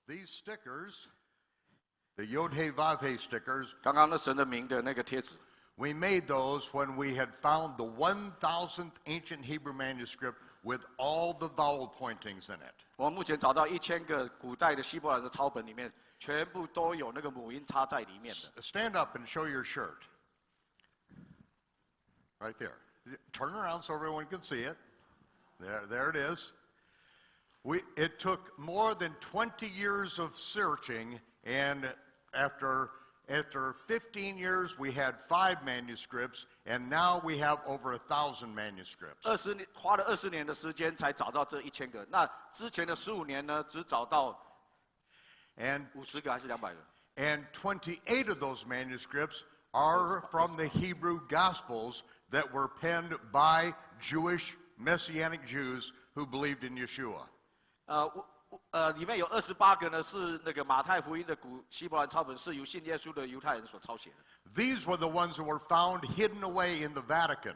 These stickers, the Yod He Vav He stickers, 刚刚那神的名的那个贴纸， we made those when we had found the 1,000th ancient Hebrew manuscript with all the vowel pointings in it. 我们目前找到1000个古代的希伯来的抄本里面，全部都有那个母音插在里面的。Stand up and show your shirt. Right there. Turn around so everyone can see it. There it is. It took more than 20 years of searching, and after 15 years, we had 5 manuscripts, and now we have over 1,000 manuscripts. 花了20年的时间才找到这1000个。那之前的15年呢，只找到50个还是200个。And 28 of those manuscripts are from the Hebrew Gospels that were penned by Jewish Messianic Jews who believed in Yeshua. 里面有28个呢是那个马太福音的古希伯来抄本，是由信耶稣的犹太人所抄写的。These were the ones that were found hidden away in the Vatican.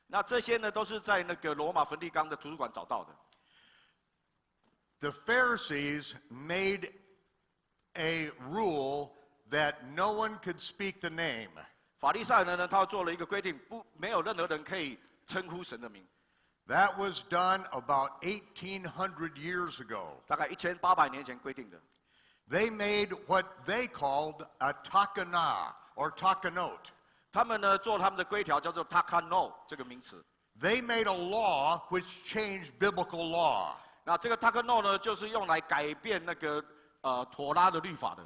那这些呢都是在那个罗马梵蒂冈的图书馆找到的。The Pharisees made a rule that no one could speak the name. 法利赛人呢，他做了一个规定，没有任何人可以称呼神的名。That was done about 1,800 years ago. 大概1800年前规定的。They made what they called a takana or takanot. 他们呢做他们的规条叫做 takano 这个名词。They made a law which changed biblical law. 那这个 takano 呢，就是用来改变那个妥拉的律法的。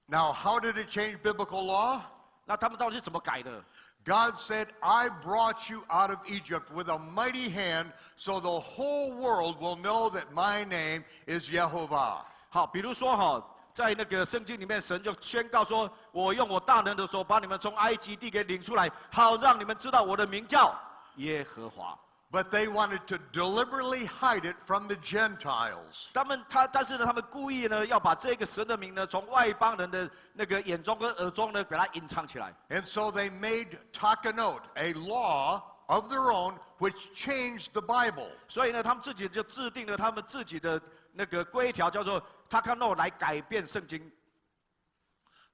Now, how did it change biblical law? 那他们到底是怎么改的？ God said, I brought you out of Egypt with a mighty hand, so the whole world will know that my name is Yehovah. 好，比如说哈，在那个圣经里面，神就宣告说：“我用我大能的手把你们从埃及地给领出来，好让你们知道我的名叫耶和华。” But they wanted to deliberately hide it from the Gentiles. 但是呢，他们故意呢要把这个神的名呢，从外邦人的那个眼中跟耳中呢，把它隐藏起来。And so they made takanot, a law of their own, which changed the Bible. 所以呢，他们自己就制定了他们自己的那个规条，叫做 takano 来改变圣经。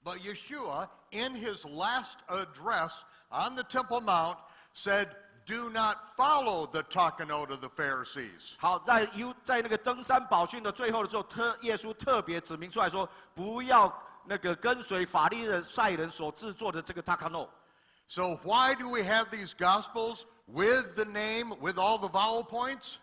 But Yeshua, in his last address on the Temple Mount, said, do not follow the takanot of the Pharisees. 好，在那个登山宝训的最后的时候，耶稣特别指明出来说，不要那个跟随法利赛人所制作的这个 takano。So why do we have these Gospels with the name, with all the vowel points?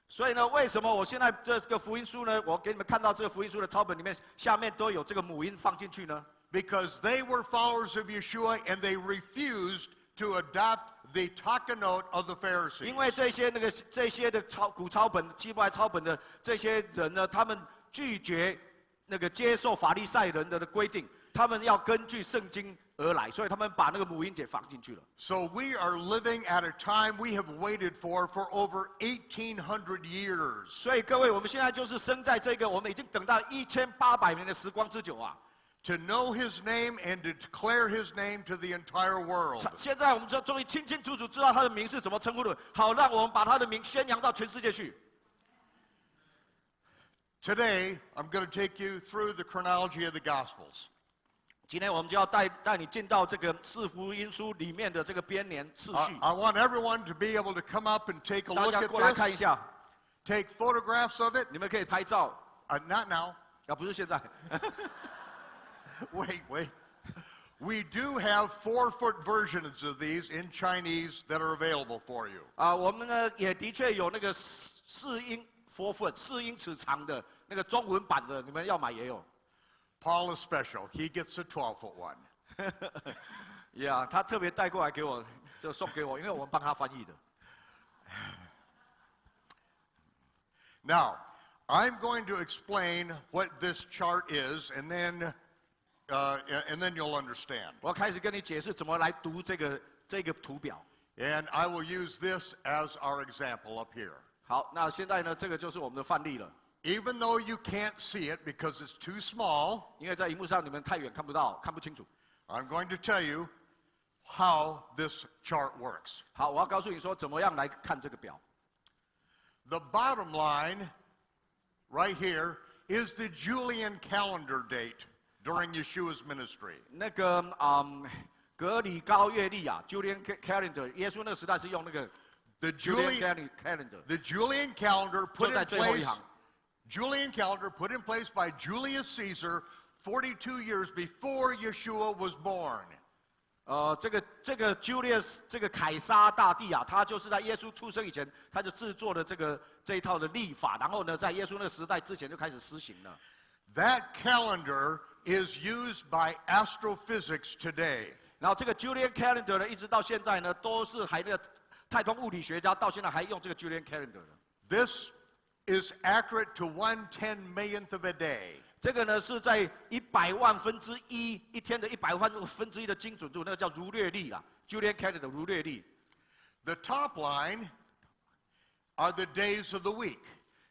所以呢，为什么我现在这个福音书呢？我给你们看到这个福音书的抄本里面，下面都有这个母音放进去呢？ Because they were followers of Yeshua and they refused to adopt the takanot of the Pharisees. 因为这些的古抄本、希伯来抄本的这些人呢，他们拒绝那个接受法利赛人的规定，他们要根据圣经而来，所以他们把那个母音给放进去了。So we are living at a time we have waited for over 1,800 years. 所以各位，我们现在就是生在这个我们已经等到1800年的时光之久啊。To know his name and to declare his name to the entire world. 现在我们就终于清清楚楚知道他的名是怎么称呼的，好让我们把他的名宣扬到全世界去。Today, I'm going to take you through the chronology of the Gospels. 今天我们就要带你进到这个四福音书里面的这个编年次序。I want everyone to be able to come up and take a 大 look 家 at 过来看一 this. 下， Take photographs of it. 你们可以拍照， Not now. 不是现在。Wait. We do have 4-foot versions of these in Chinese that are available for you. 我们呢也的确有那个4英尺长的那个中文版的，你们要买也有。Paul is special. He gets a 12-foot one. Yeah， 他特别带过来给我，就送给我，因为我们帮他翻译的。Now, I'm going to explain what this chart is, and then you'll understand. 我要开始跟你解释怎么来读这个图表。And I will use this as our example up here. 好，那现在呢，这个就是我们的范例了。Even though you can't see it because it's too small, 因为在荧幕上你们太远看不到，看不清楚。I'm going to tell you how this chart works. 好，我要告诉你说怎么样来看这个表。 The bottom line right here is the Julian calendar date during Yeshua's ministry. 那个格里高月历啊 ，Julian calendar， 耶稣那个时代是用那个 The Julian calendar。 The Julian calendar put 就在 in 最后一 place. 行。 Julian calendar put in place by Julius Caesar 42 years before Yeshua was born. 这个 Julius 这个凯撒大帝啊，他就是在耶稣出生以前，他就制作了这一套的历法，然后呢，在耶稣那个时代之前就开始施行了。That calendar is used by astrophysics today. 然后这个 Julian calendar 呢，一直到现在呢，都是还那个太空物理学家到现在还用这个 Julian calendar 的。 This is accurate to 1/10,000,000th of a day. 这个呢是在100万分之一一天的100万分之一的精准度，那个叫儒略历啊 ，Julian calendar 儒略历。 The top line are the days of the week.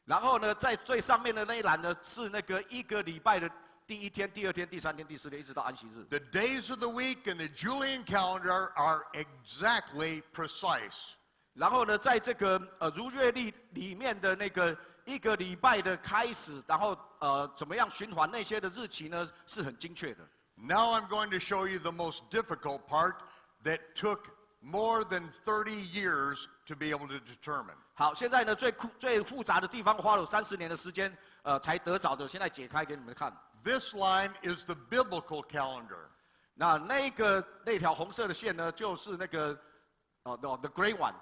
然后呢，在最上面的那一栏呢，是那个一个礼拜的第一天、第二天、第三天、第四天，一直到安息日。 The days of the week in the Julian calendar are exactly precise. 然后呢，在这个儒略历里面的那个一个礼拜的开始，然后怎么样循环那些的日期呢，是很精确的。 Now I'm going to show you the most difficult part that took more than 30 years to be able to determine. 好，现在呢最复杂的地方花了30年的时间，才得着的，现在解开给你们看。 This line is the biblical calendar. 那条红色的线呢，就是那个the gray one。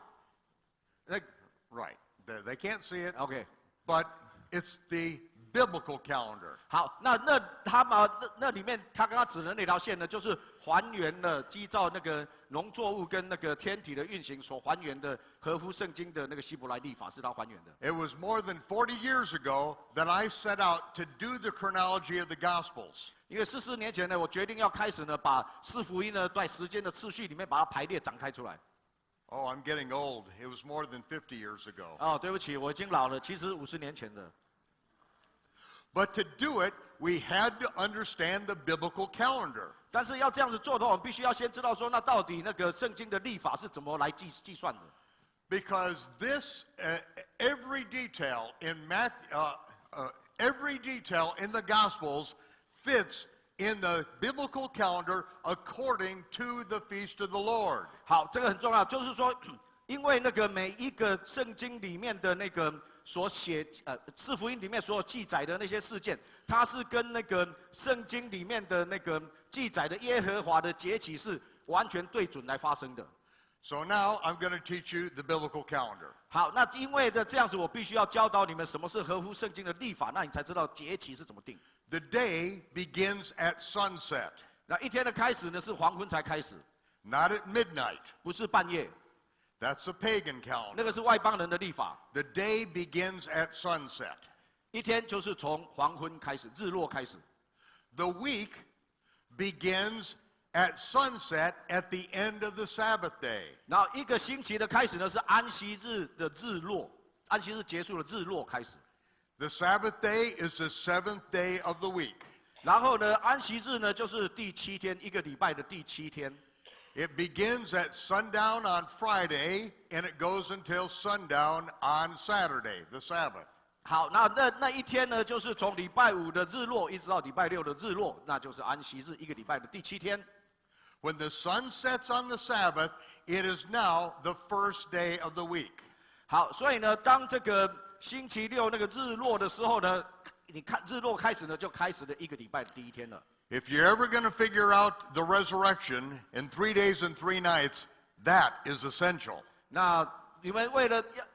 Right. They can't see it, OK。 but it's the biblical calendar. 好，那里面他刚刚指的那条线呢，就是还原了依照那个农作物跟那个天体的运行所还原的合乎圣经的那个希伯来历法，是他还原的。 It was more than 40 years ago that I set out to do the chronology of the Gospels. 因为44年前呢，我决定要开始呢，把四福音呢在时间的次序里面把它排列展开出来。 Oh, I'm getting old. It was more than 50 years ago. 哦，对不起，我已经老了，其实50年前的。 But to do it, we had to understand the biblical calendar. 但是要这样子做的话，我们必须要先知道说，那到底那个圣经的历法是怎么来计算的？ Because this, every detail in every detail in the Gospels fits in the biblical calendar according to the feast of the Lord. 好，这个很重要，就是说，因为那个每一个圣经里面的那个所写四福音里面所有记载的那些事件，它是跟那个圣经里面的那个记载的耶和华的节期是完全对准来发生的。 So now I'm going to teach you the biblical calendar. 好，那因为的这样子，我必须要教导你们什么是合乎圣经的历法，那你才知道节期是怎么定。 The day begins at sunset, 那一天的开始呢，是黄昏才开始， not at midnight. 不是半夜， That's a pagan 那 calendar. 个是外邦人的历法。 The day begins at sunset. 一天就是从黄昏开始，日落开始。 The week begins at sunset at the end of the Sabbath day. 然后一个星期的开始呢，是安息日的日落，安息日结束了，日落开始。 The Sabbath day is the 7th day of the week. 然后呢，安息日呢就是第7天，一个礼拜的第7天。 It begins at sundown on Friday and it goes until sundown on Saturday, the Sabbath. 好，那一天呢，就是从礼拜5的日落一直到礼拜6的日落，那就是安息日，一个礼拜的第7天。 When the sun sets on the Sabbath, it is now the first day of the week. 好，所以呢，当这个星期6那个日落的时候呢，你看日落开始呢，就开始了一个礼拜的第1天了。 If you're ever going to figure out the resurrection in 3 days and 3 nights, that is essential. 那你们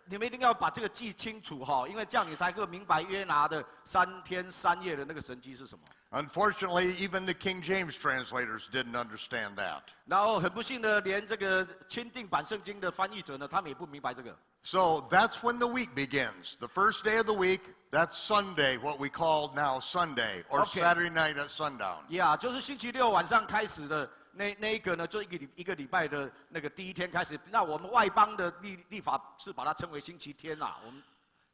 你们一定要把这个记清楚哈，因为这样你才会明白约拿的3天3夜的那个神迹是什么。 Unfortunately, even the King James translators didn't understand that. 然后很不幸的，连这个钦定版圣经的翻译者呢，他们也不明白这个。 So that's when the week begins. The first day of the week, that's Sunday, what we call now Sunday, or Okay. Saturday night at sundown. 呀，就是星期6晚上开始的那一个呢，就一个礼拜的那个第1天开始。那我们外邦的历法是把它称为星期天啦。我们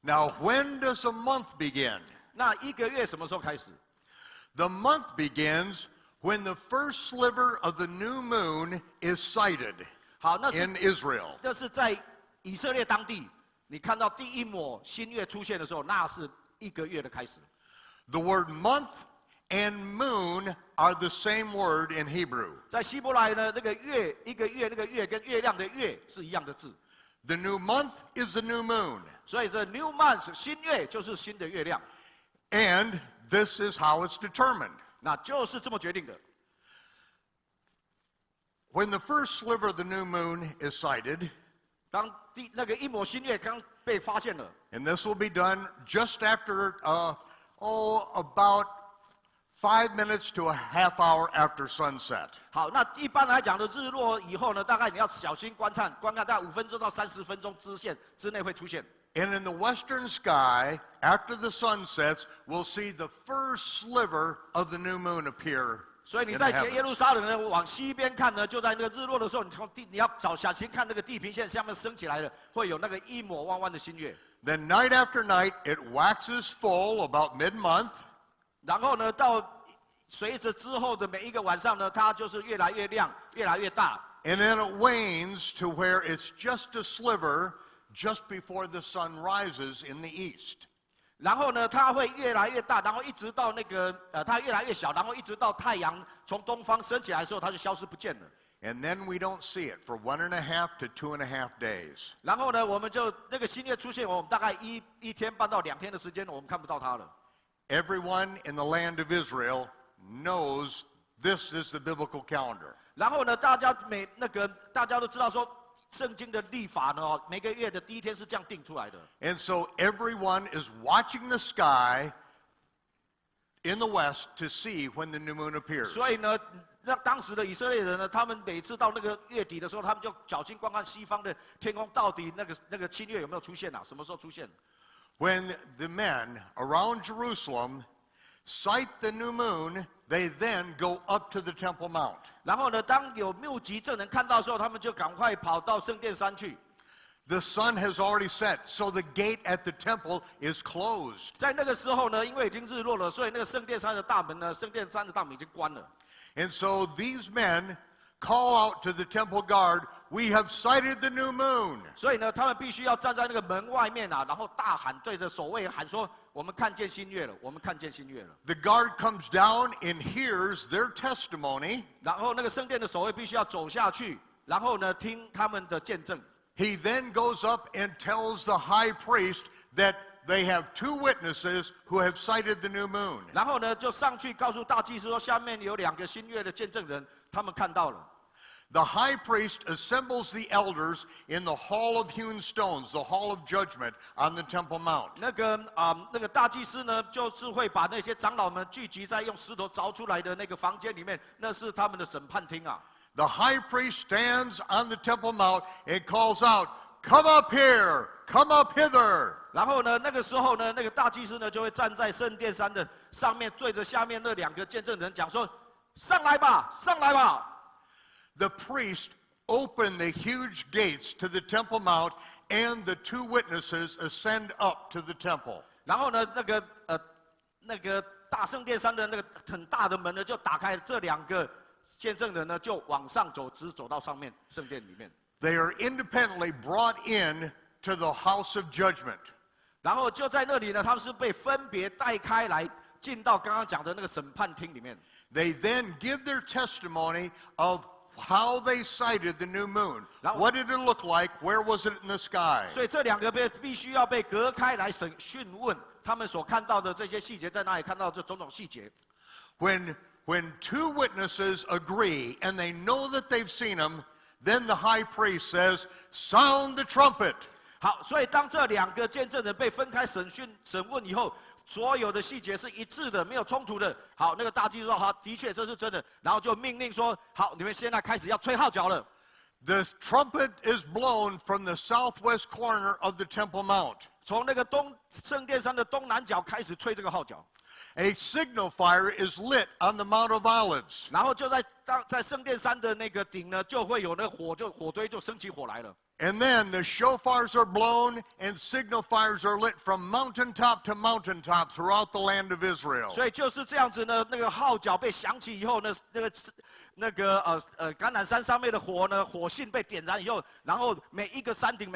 Now, when does a month begin? 那一个月什么时候开始？ The month begins when the first sliver of the new moon is sighted 好，那 in 是 Israel. 那是在以色列当地，你看到第一抹新月出现的时候，那是一个月的开始。The word month and moon are the same word in Hebrew. 在希伯来呢，那个月，一个月，那个月跟月亮的月是一样的字。The new month is the new moon. 所以这 new month 新月就是新的月亮， And this is how it's determined. 那就是这么决定的。 When the first sliver of the new moon is sighted, 当那个一抹新月刚被发现了， and this will be done just after, about 5 minutes to a half hour after sunset. 好，那一般来讲的日落以后呢，大概你要小心观看，大概5分钟到30分钟之内会出现。 And in the western sky, after the sun sets, we'll see the first sliver of the new moon appear. 所以你 in 在 the 耶 heavens. 路撒冷呢，往西边看呢，就在那个日落的时候，你要小心看那个地平线下面升起来的，会有那个一抹弯弯的新月。 Then night after night, it waxes full about mid-month. 然后呢，到随着之后的每一个晚上呢，它就是越来越亮，越来越大。 And then it wanes to where it's just a sliver just before the sun rises in the east. 然后呢，它会越来越大，然后一直到那个它越来越小，然后一直到太阳从东方升起来的时候，它就消失不见了。 And then we don't see it for 1.5 to 2.5 days. 然后呢，我们就那个新月出现，我们大概一天半到2天的时间，我们看不到它了。 Everyone in the land of Israel knows this is the biblical calendar. 然后呢，大家都知道说，圣经的历法呢，每个月的第一天是这样定出来的。 And so everyone is watching the sky in the west to see when the new moon appears. 所以呢，让当时的以色列人呢，他们每次到那个月底的时候，他们就小心观看西方的天空，到底那个新月有没有出现啊？什么时候出现？ When the men around Jerusalem sight the new moon, they then go up to the Temple Mount. 然后呢，当有目击证人看到的时候，他们就赶快跑到圣殿山去。 The sun has already set, so the gate at the temple is closed. 在那个时候呢，因为已经日落了，所以那个圣殿山的大门呢，圣殿山的大门已经关了。 And so these men call out to the temple guard, "We have sighted the new moon." 所以呢，他们必须要站在那个门外面啊，然后大喊，对着守卫喊说：“我们看见新月了，我们看见新月了。” The guard comes down and hears their testimony. 然后那个圣殿的守卫必须要走下去，然后呢，听他们的见证。 He then goes up and tells the high priest that they have 2 witnesses who have sighted the new moon. 然后呢，就上去告诉大祭司说，下面有2个新月的见证人，他们看到了。 The high priest assembles the elders in the hall of hewn stones, the hall of judgment on the Temple Mount. 那个大祭司呢，就是会把那些长老们聚集在用石头凿出来的那个房间里面，那是他们的审判厅啊。 The high priest stands on the Temple Mount and calls out, "Come up here, come up hither." 然后呢，那个时候呢，那个大祭司呢就会站在圣殿山的上面，对着下面那2个见证人讲说：“上来吧，上来吧。” The priest opened the huge gates to the Temple Mount, and the 2 witnesses ascend up to the temple. 然后呢，那个大圣殿山的那个很大的门呢，就打开，这2个见证人呢就往上走，直走到上面圣殿里面。 They are independently brought in to the house of judgment. 然后就在那里呢，他们是被分别带开来，进到刚刚讲的那个审判厅里面。 They then give their testimony of how they sighted the new moon. What did it look like? Where was it in the sky? 所以这2个必须要被隔开来讯问他们所看到的这些细节，在哪里看到这种种细节。 When 2 witnesses agree and they know that they've seen them, then the high priest says, "Sound the trumpet." 好，所以当这2个见证人被分开审问以后，所有的细节是一致的，没有冲突的。好，那个大祭司说：“好，的确这是真的。”然后就命令说：“好，你们现在开始要吹号角了。” The trumpet is blown from the southwest corner of the Temple Mount. 从那个圣殿山的东南角开始吹这个号角。 A signal fire is lit on the Mount of Olives. 然后就在圣殿山的那个顶呢，就会有那火堆就升起火来了。And then the shofars are blown and signal fires are lit from mountaintop to mountaintop throughout the land of Israel. 所以就是这样子呢，那个号角被响起以后呢，橄榄山上面的火呢，火性被点燃以后，然后每一个山顶，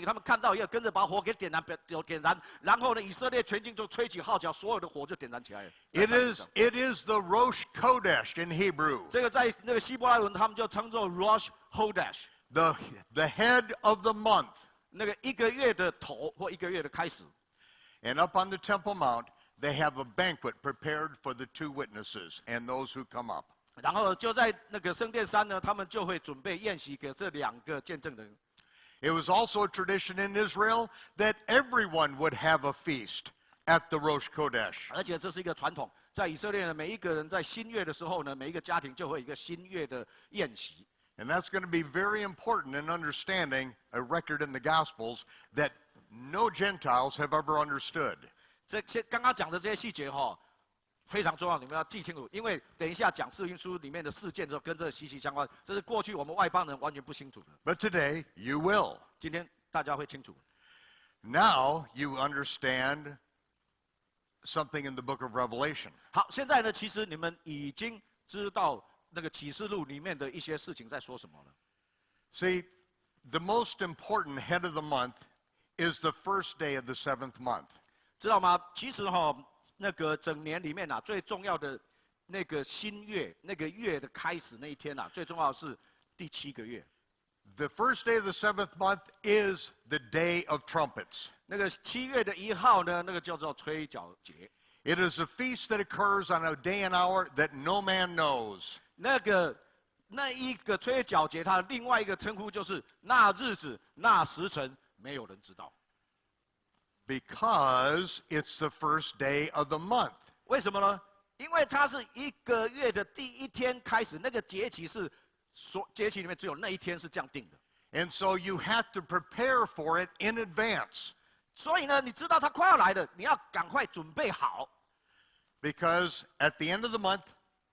他们看到以后跟着把火给点燃，然后呢，以色列全境就吹起号角，所有的火就点燃起来了。It is the Rosh Kodesh in Hebrew. 这个在那个希伯来文，他们就称作 Rosh Hodesh， The head of the month. 那个一个月的头或一个月的开始。And up on the Temple Mount, they have a banquet prepared for the two witnesses and those who come up. 然后就在那个圣殿山呢，他们就会准备宴席给这两个见证人。It was also a tradition in Israel that everyone would have a feast at the Rosh Kodesh. 而且这是一个传统，在以色列呢，每一个人在新月的时候呢，每一个家庭就会有一个新月的宴席。And that's going to be very important in understanding a record in the Gospels that no Gentiles have ever understood. 这些刚刚讲的这些细节非常重要，你们要记清楚，因为等一下讲四福音书里面的事件之后，跟这息息相关，这是过去我们外邦人完全不清楚的。But today, you will. 今天大家会清楚。Now you understand something in the book of Revelation. 好，现在呢，其实你们已经知道那个启示录里面的一些事情在说什么了。See, the most important head of the month is the first day of the 7th month. 知道吗？其实那个整年里面最重要的那个新月，那个月的开始那一天最重要的是第7个月。The first day of the 7th month is the day of trumpets. 那个7月的1号呢，那个叫做吹角节。It is a feast that occurs on a day and hour that no man knows. 那一个吹角节，它另外一个称呼就是那日子、那时辰，没有人知道。Because it's the first day of the month. 为什么呢？因为它是一个月的第一天开始，那个节期是节期里面只有那一天是这样定的。And so you have to prepare for it in advance. 所以呢，你知道它快要来了，你要赶快准备好。Because at the end of the month,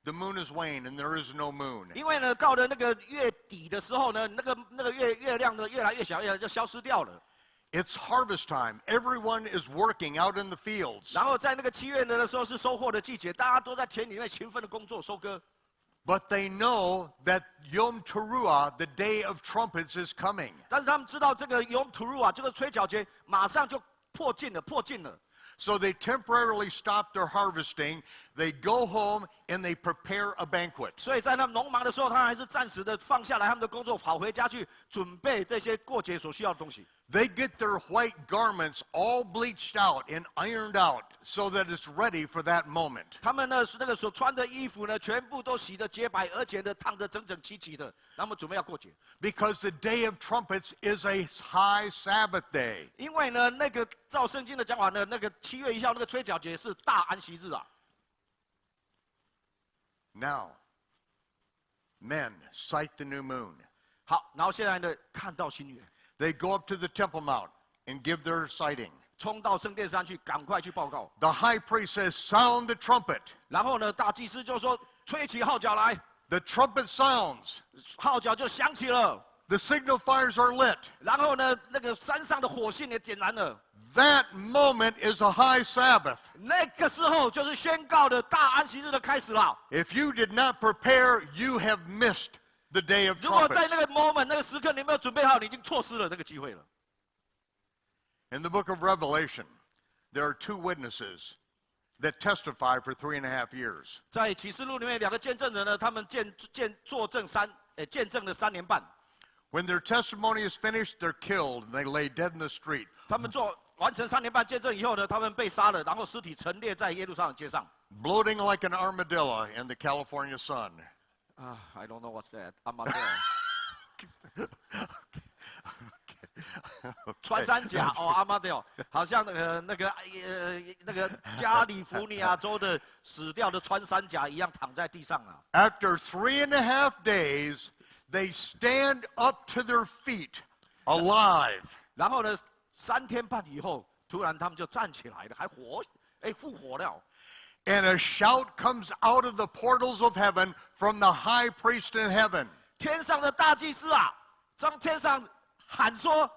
the moon is wane and there is no moon. 因为呢，到了那个月底的时候呢，那个月亮呢越来越小，就消失掉了。It's harvest time. Everyone is working out in the fields. 然后在那个7月的时候是收获的季节，大家都在田里面勤奋的工作收割。But they know that Yom Teruah, the day of trumpets, is coming. 但是他们知道这个 Yom Teruah 这个吹角节马上就迫近了。So they temporarily stop their harvesting. They go home and they prepare a banquet. 所以在他们农忙的时候，他还是暂时的放下来他们的工作，跑回家去准备这些过节所需要的东西。They get their white garments all bleached out and ironed out so that it's ready for that moment. 他们呢，那个所穿的衣服呢，全部都洗得洁白，而且呢，烫得整整齐齐的。他们准备要过节。Because the day of trumpets is a high Sabbath day. 因为呢，那个照圣经的讲法呢，那个7月1号那个吹角节是大安息日啊。Now, men sight the new moon. 好，然后现在呢，看到新月。They go up to the Temple Mount and give their sighting. 冲到圣殿山去，赶快去报告。The high priest says, "Sound the trumpet." 然后呢，大祭司就说：“吹起号角来。” The trumpet sounds. 号角就响起了。The signal fires are lit. 然后呢，那个山上的火星也点燃了。That moment is a high Sabbath. 那个时候就是宣告的大安息日的开始了。If you did not prepare, you have missed the day of 如果在 trumpets. 那个 moment 那个时刻你没有准备好，你已经错失了这个机会了。In the book of Revelation, there are two witnesses that testify for 3.5 years. 在启示录里面，两个见证人呢，他们作证见证了3年半。When their testimony is finished, they're killed and they lay dead in the street. 他们完成3年半见证以后呢，他们被杀了，然后尸体陈列在耶路撒冷街上。Bloating like an armadillo in the California sun. I don't know what's that. Armadillo. 穿山甲Armadillo， 好像那个加利福尼亚州的死掉的穿山甲一样躺在地上啊。After 3.5 days, they stand up to their feet, alive. 然后呢，3天半以后，突然他们就站起来了，还复活了。And a shout comes out of the portals of heaven from the high priest in heaven. 天上的大祭司啊，从天上喊说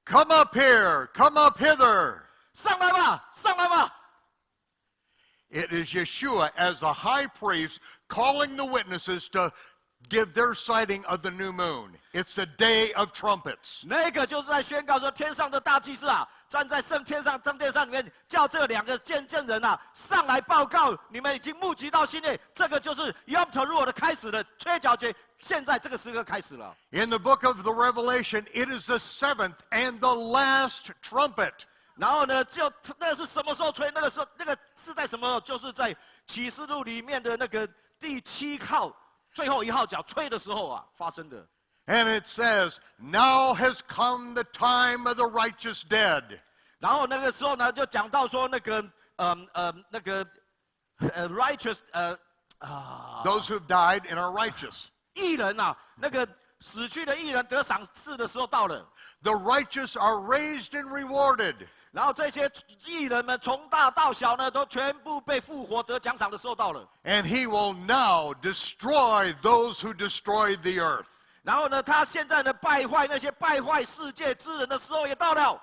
Come up here, come up hither. 上来吧，上来吧。 It is Yeshua as the high priest calling the witnesses to give their sighting of the new moon. It's the day of trumpets. 那个就是在宣告说，天上的大祭司啊，站在圣殿上里面，叫这两个见证人啊上来报告，你们已经目击到新年，这个就是 Yom Teruah 的开始了，缺角节，现在这个时刻开始了。 In the book of the Revelation, it is the seventh and the last trumpet. 然后呢，就那是什么时候吹？那个时候，那个是在什么时候？就是在启示录里面的那个第7号最后1号角吹的时候啊发生的。 And it says, Now has come the time of the righteous dead. 然后那个时候呢，就讲到说那个righteous Those who've died and are righteous. 义人啊，那个死去的义人得赏赐的时候到了。 The righteous are raised and rewarded. 然后这些义人们从大到小呢，都全部被复活得奖赏的时候到了。 And he will now destroy those who destroyed the earth. 然后呢，他现在呢败坏那些败坏世界之人的时候也到了。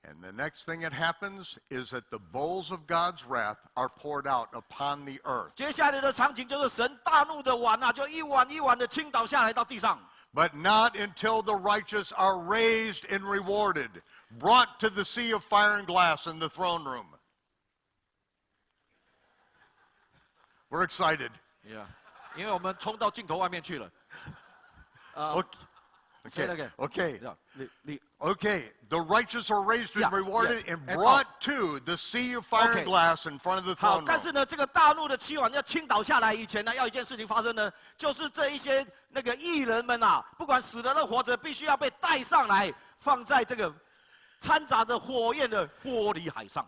And the next thing that happens is that the bowls of God's wrath are poured out upon the earth. 接下来的场景就是神大怒的碗啊，就一碗一碗的倾倒下来到地上。 But not until the righteous are raised and rewarded, brought to the sea of fire and glass in the throne room. We're excited. Yeah， 因为我们冲到镜头外面去了。Okay. Okay. Okay. The righteous are raised and Yeah, rewarded yes. and And brought to the sea of fire Okay. and glass in front of the 好， throne 但 room. 是呢，这个大怒的7碗要倾倒下来以前呢，要一件事情发生呢，就是这一些那个义人们啊，不管死的或活着，必须要被带上来，放在这个掺杂着火焰的玻璃海上。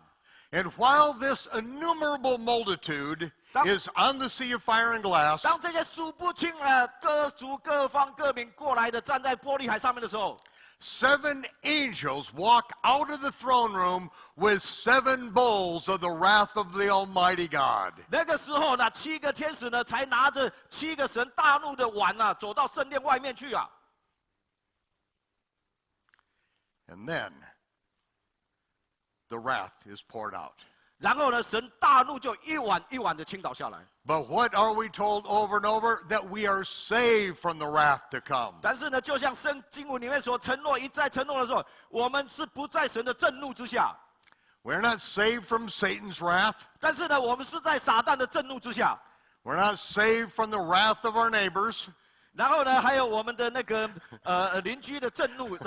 And while this innumerable multitude is on the sea of fire and glass, 当这些数不清各族各方各民过来的站在玻璃海上面的时候， 7 angels walk out of the throne room with 7 bowls of the wrath of the Almighty God. 那个时候呢，7个天使呢才拿着7个神大怒的碗啊，走到圣殿外面去啊。 And then the wrath is poured out. 然后呢，神大怒就一碗一碗的倾倒下来。 But what are we told over and over? That we are saved from the wrath to come. 但是呢，就像圣经文里面所承诺一再承诺的说，我们是不在神的震怒之下。 We're not saved from Satan's wrath. 但是呢，我们是在撒旦的震怒之下。 We're not saved from the wrath of our neighbors. 然后呢，还有我们的那个邻居的震怒。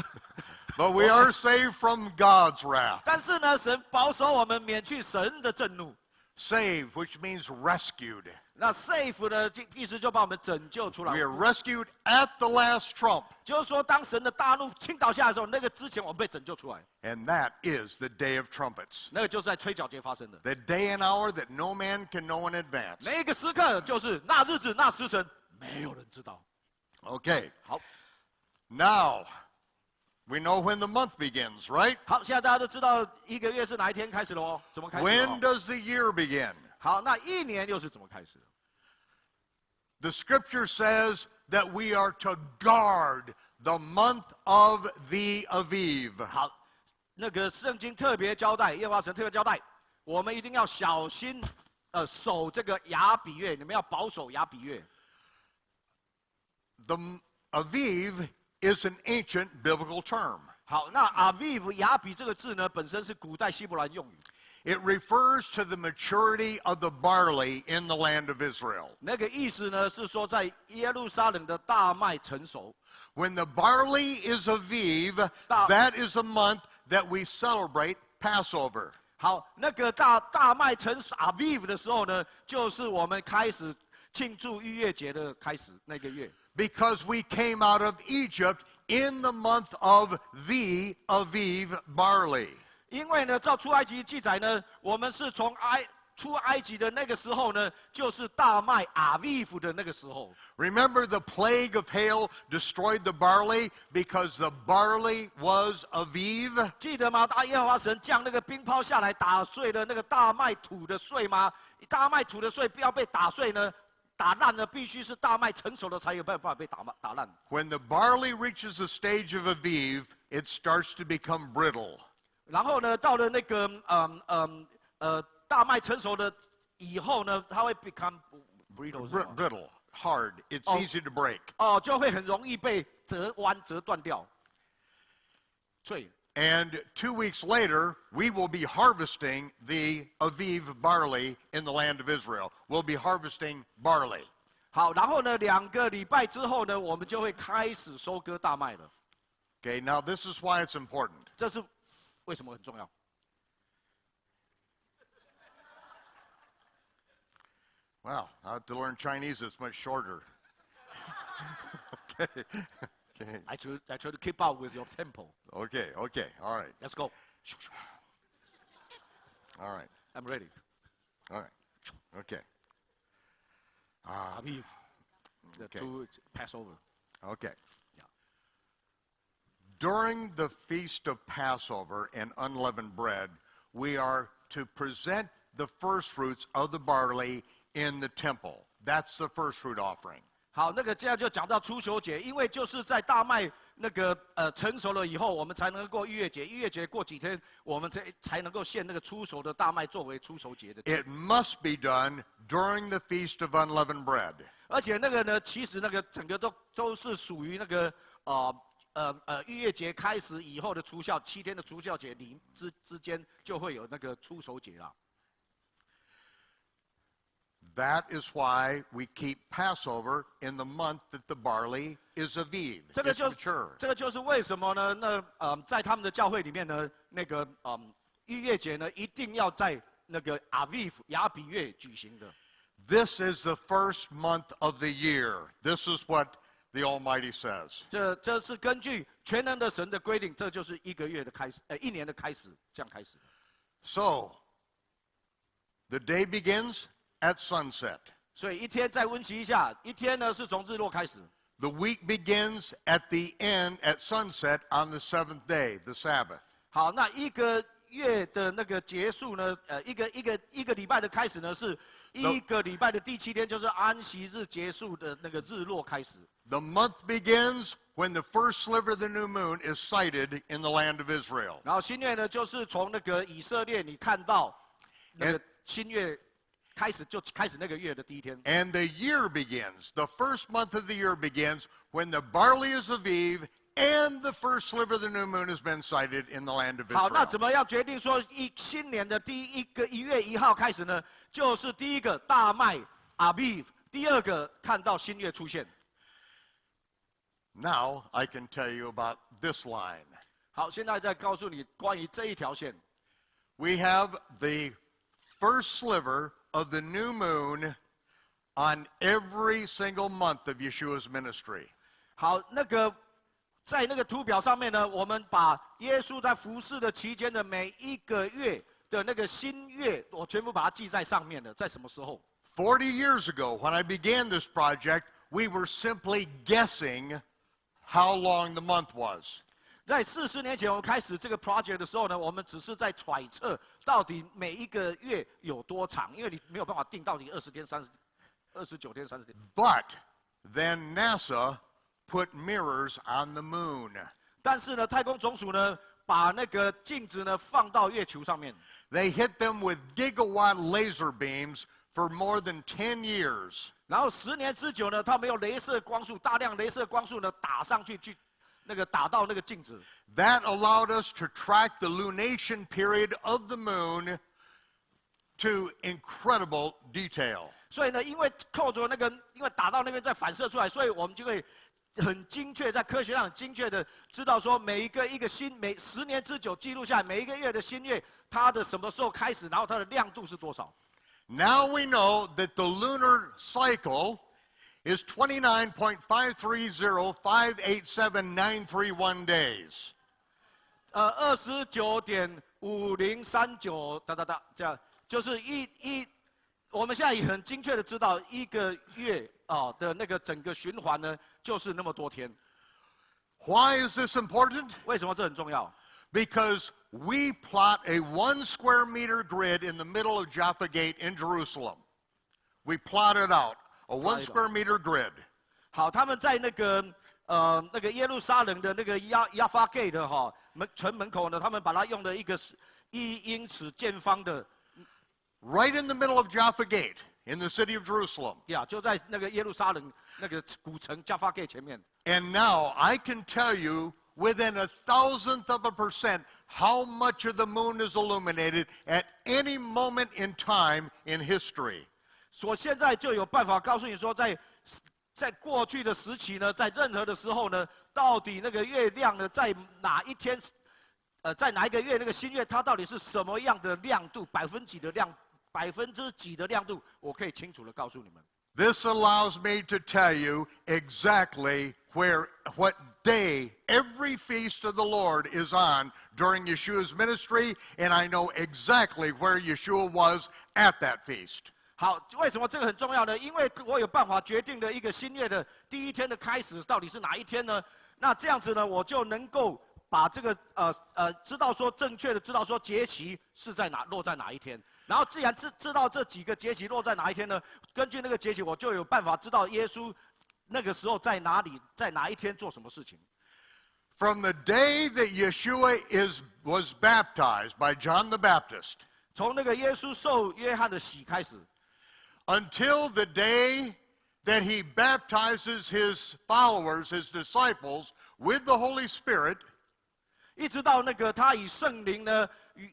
But we are saved from God's wrath. 但是呢，神保守我们免去神的震怒。 Saved, which means rescued. 那 save 的意思就把我们拯救出来。 We are rescued at the last trump. 就是说，当神的大怒倾倒下来的时候，那个之前我们被拯救出来。 And that is the day of trumpets. 那个就是在吹角节发生的。 The day and hour that no man can know in advance. 那个时刻就是那日子那时辰，没有人知道。 Okay. 好， Now, we know when the month begins, right? 好，现在大家都知道一个月是哪一天开始了哦？怎么开始的 When 哦？ does the year begin? 好，那一年又是怎么开始的？ The scripture says that we are to guard the month of the Aviv. 好，那个圣经特别交代，耶和华神特别交代，我们一定要小心，守这个亚比月，你们要保守亚比月。 The Aviv is an ancient biblical term. 好，那 Aviv 亚比这个字呢，本身是古代希伯来用语。 It refers to the maturity of the barley in the land of Israel. 那个意思呢，是说在耶路撒冷的大麦成熟。 When the barley is Aviv, that is a month that we celebrate Passover. 好，那个大麦成熟 Aviv 的时候呢，就是我们开始庆祝逾越节的开始那个月。 Because we came out of Egypt in the month of the Aviv barley. 因为呢，照出埃及记载呢，我们是从出埃及的那个时候呢，就是大麦 Aviv 的那个时候。 Remember the plague of hail destroyed the barley because the barley was Aviv? 记得吗？耶和华神降那个冰雹下来，打碎了那个大麦土的穗吗？大麦土的穗不要被打碎呢，打烂呢，必须是大麦成熟了才有办法被打烂。When the barley reaches the stage of Aviv, it starts to become brittle. 然后呢，到了那个大麦成熟了以后呢，它会 become Brittle, hard. It's easy to break. 就会很容易被折断掉。脆。And 2 weeks later, we will be harvesting the Aviv barley in the land of Israel. We'll be harvesting barley. 好，然后呢，2个礼拜之后呢，我们就会开始收割大麦了。Okay, now this is why it's important. 这是为什么很重要？ Wow, I have to learn Chinese. It's much shorter. Okay. Okay. I try to keep up with your tempo. Okay. All right. Let's go. All right. I'm ready. All right. Okay. Aviv, the okay. two Passover. Okay. Yeah. During the feast of Passover and unleavened bread, we are to present the first fruits of the barley in the temple. That's the first fruit offering. 好，那个这样就讲到初熟节，因为就是在大麦那个成熟了以后，我们才能够过逾越节。逾越节过几天，我们才能够献那个初熟的大麦作为初熟节的。It must be done during the feast of unleavened bread. 而且那个呢，其实那个整个都是属于那个逾越节开始以后的除酵7天的除酵节之间就会有那个初熟节啦。 That is why we keep Passover in the month that the barley is Aviv. 这个 It's 就 mature. 这个就是为什么呢？那在他们的教会里面呢，那个逾越节呢，一定要在那个Aviv亚比月举行的。 This is the first month of the year. This is what the Almighty says. 这是根据全能的神的规定，这就是1个月的开始，1年的开始，这样开始。 So, the day begins at sunset. 所以一天再温习一下，一天呢是从日落开始。 The week begins at the end at sunset on the 7th day, the Sabbath. 好，那1个月的那个结束呢，一个礼拜的开始呢，是1个礼拜的第7天，就是安息日结束的那个日落开始。 The month begins when the first sliver of the new moon is sighted in the land of Israel. 然后新月呢，就是从那个以色列你看到那个新月。 开始那个月的第1天。 And the year begins. The first month of the year begins when the barley is Aviv and the first sliver of the new moon has been sighted in the land of Israel. 好，那怎么样决定说新年的第1月1号开始呢？就是第一个大麦 Aviv， 第2个看到新月出现。 Now I can tell you about this line. 好，现在再告诉你关于这一条线。 We have the first sliver of the new moon on every single month of Yeshua's ministry. 好，那个在那个图表上面呢，我们把耶稣在服事的期间的每1个月的那个新月，我全部把它记在上面了。在什么时候？ 40 years ago, when I began this project, we were simply guessing how long the month was. 在40年前我们开始这个 project 的时候呢，我们只是在揣测到底每1个月有多长，因为你没有办法定到底20天、29天、30天。But then NASA put mirrors on the moon. 但是呢，太空总署呢，把那个镜子呢放到月球上面。 They hit them with gigawatt laser beams for more than 10 years. 然后10年之久呢，他们用镭射光束，大量镭射光束呢打上去，那个打到那个镜子。 That allowed us to track the lunation period of the moon to incredible detail. 所以呢，因为扣着那个，因为打到那边再反射出来，所以我们就会很精确，在科学上很精确的知道说每10年之久记录下来每1个月的新月，它的什么时候开始，然后它的亮度是多少。 Now we know that the lunar cycle is 29.530,587,931 days. 29.5039这样就是我们现在也很精确的知道1个月的那个整个循环呢，就是那么多天。 Why is this important? 为什么这很重要？ Because we plot a 1 square meter grid in the middle of Jaffa Gate in Jerusalem. We plot it out a 1 square meter grid. 好，他们在那个耶路撒冷的那个亚法 gate 哈城门口呢，他们把它用了一个1英尺见方的。 Right in the middle of Jaffa Gate in the city of Jerusalem. 呀，就在那个耶路撒冷那个古城加法 gate 前面。 And now I can tell you within 1,000th of a percent how much of the moon is illuminated at any moment in time in history. 我现在就有办法告诉你说，在过去的时期呢，在任何的时候呢，到底那个月亮呢，在哪一天，在哪一个月那个新月，它到底是什么样的亮度，百分之几的亮度，我可以清楚的告诉你们。 This allows me to tell you exactly what day every feast of the Lord is on during Yeshua's ministry, and I know exactly where Yeshua was at that feast. 好，为什么这个很重要呢？因为我有办法决定的一个新月的第一天的开始到底是哪一天呢？那这样子呢，我就能够把这个知道说正确的知道说节期是落在哪一天。然后既然知道这几个节期落在哪一天呢？根据那个节期，我就有办法知道耶稣那个时候在哪里，在哪一天做什么事情。 From the day that Yeshua was baptized by John the Baptist, 从那个耶稣受约翰的洗开始。 until the day that he baptizes his followers, his disciples, with the Holy Spirit, 一直到那个他以圣灵呢，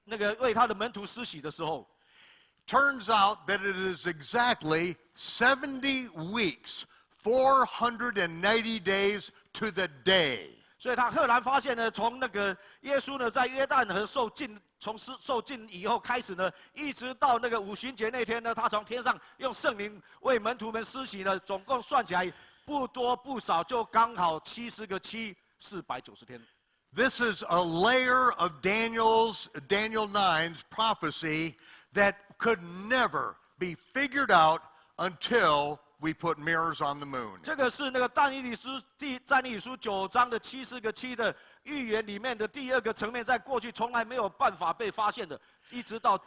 那个为他的门徒施洗的时候， turns out that it is exactly 70 weeks, 490 days to the day. 所以他赫然发现呢，从那个耶稣呢在约旦河从受浸以后开始呢，一直到那个五旬节那天呢，他从天上用圣灵为门徒们施洗呢，总共算起来不多不少，就刚好70个7 490天。 This is a layer of Daniel 9's prophecy that could never be figured out until we put mirrors on the moon. 这个是那个但以理书9章的70个7的预言里面的第2个层面，在过去从来没有办法被发现的，一直到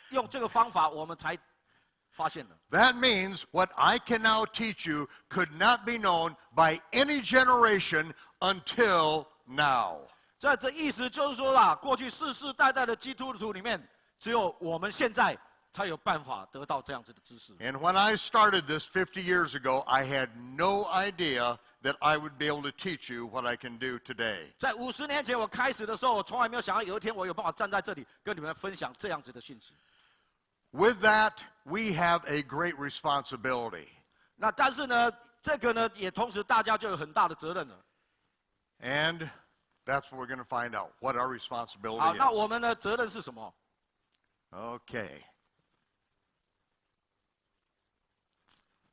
用这个方法，我们才发现的。 That means what I can now teach you could not be known by any generation until now. 这意思就是说啦，过去世世代代的基督徒里面，只有我们现在才有办法得到这样子的知识。 And when I started this 50 years ago, I had no idea that I would be able to teach you what I can do today. 在50年前我开始的时候，我从来没有想到有一天我有办法站在这里跟你们分享这样子的讯息。 With that, we have a great responsibility. 那但是呢，这个呢，也同时大家就有很大的责任了。 And that's what we're going to find out, what our responsibility 好，那我 is. 们的责任是什么？ Okay.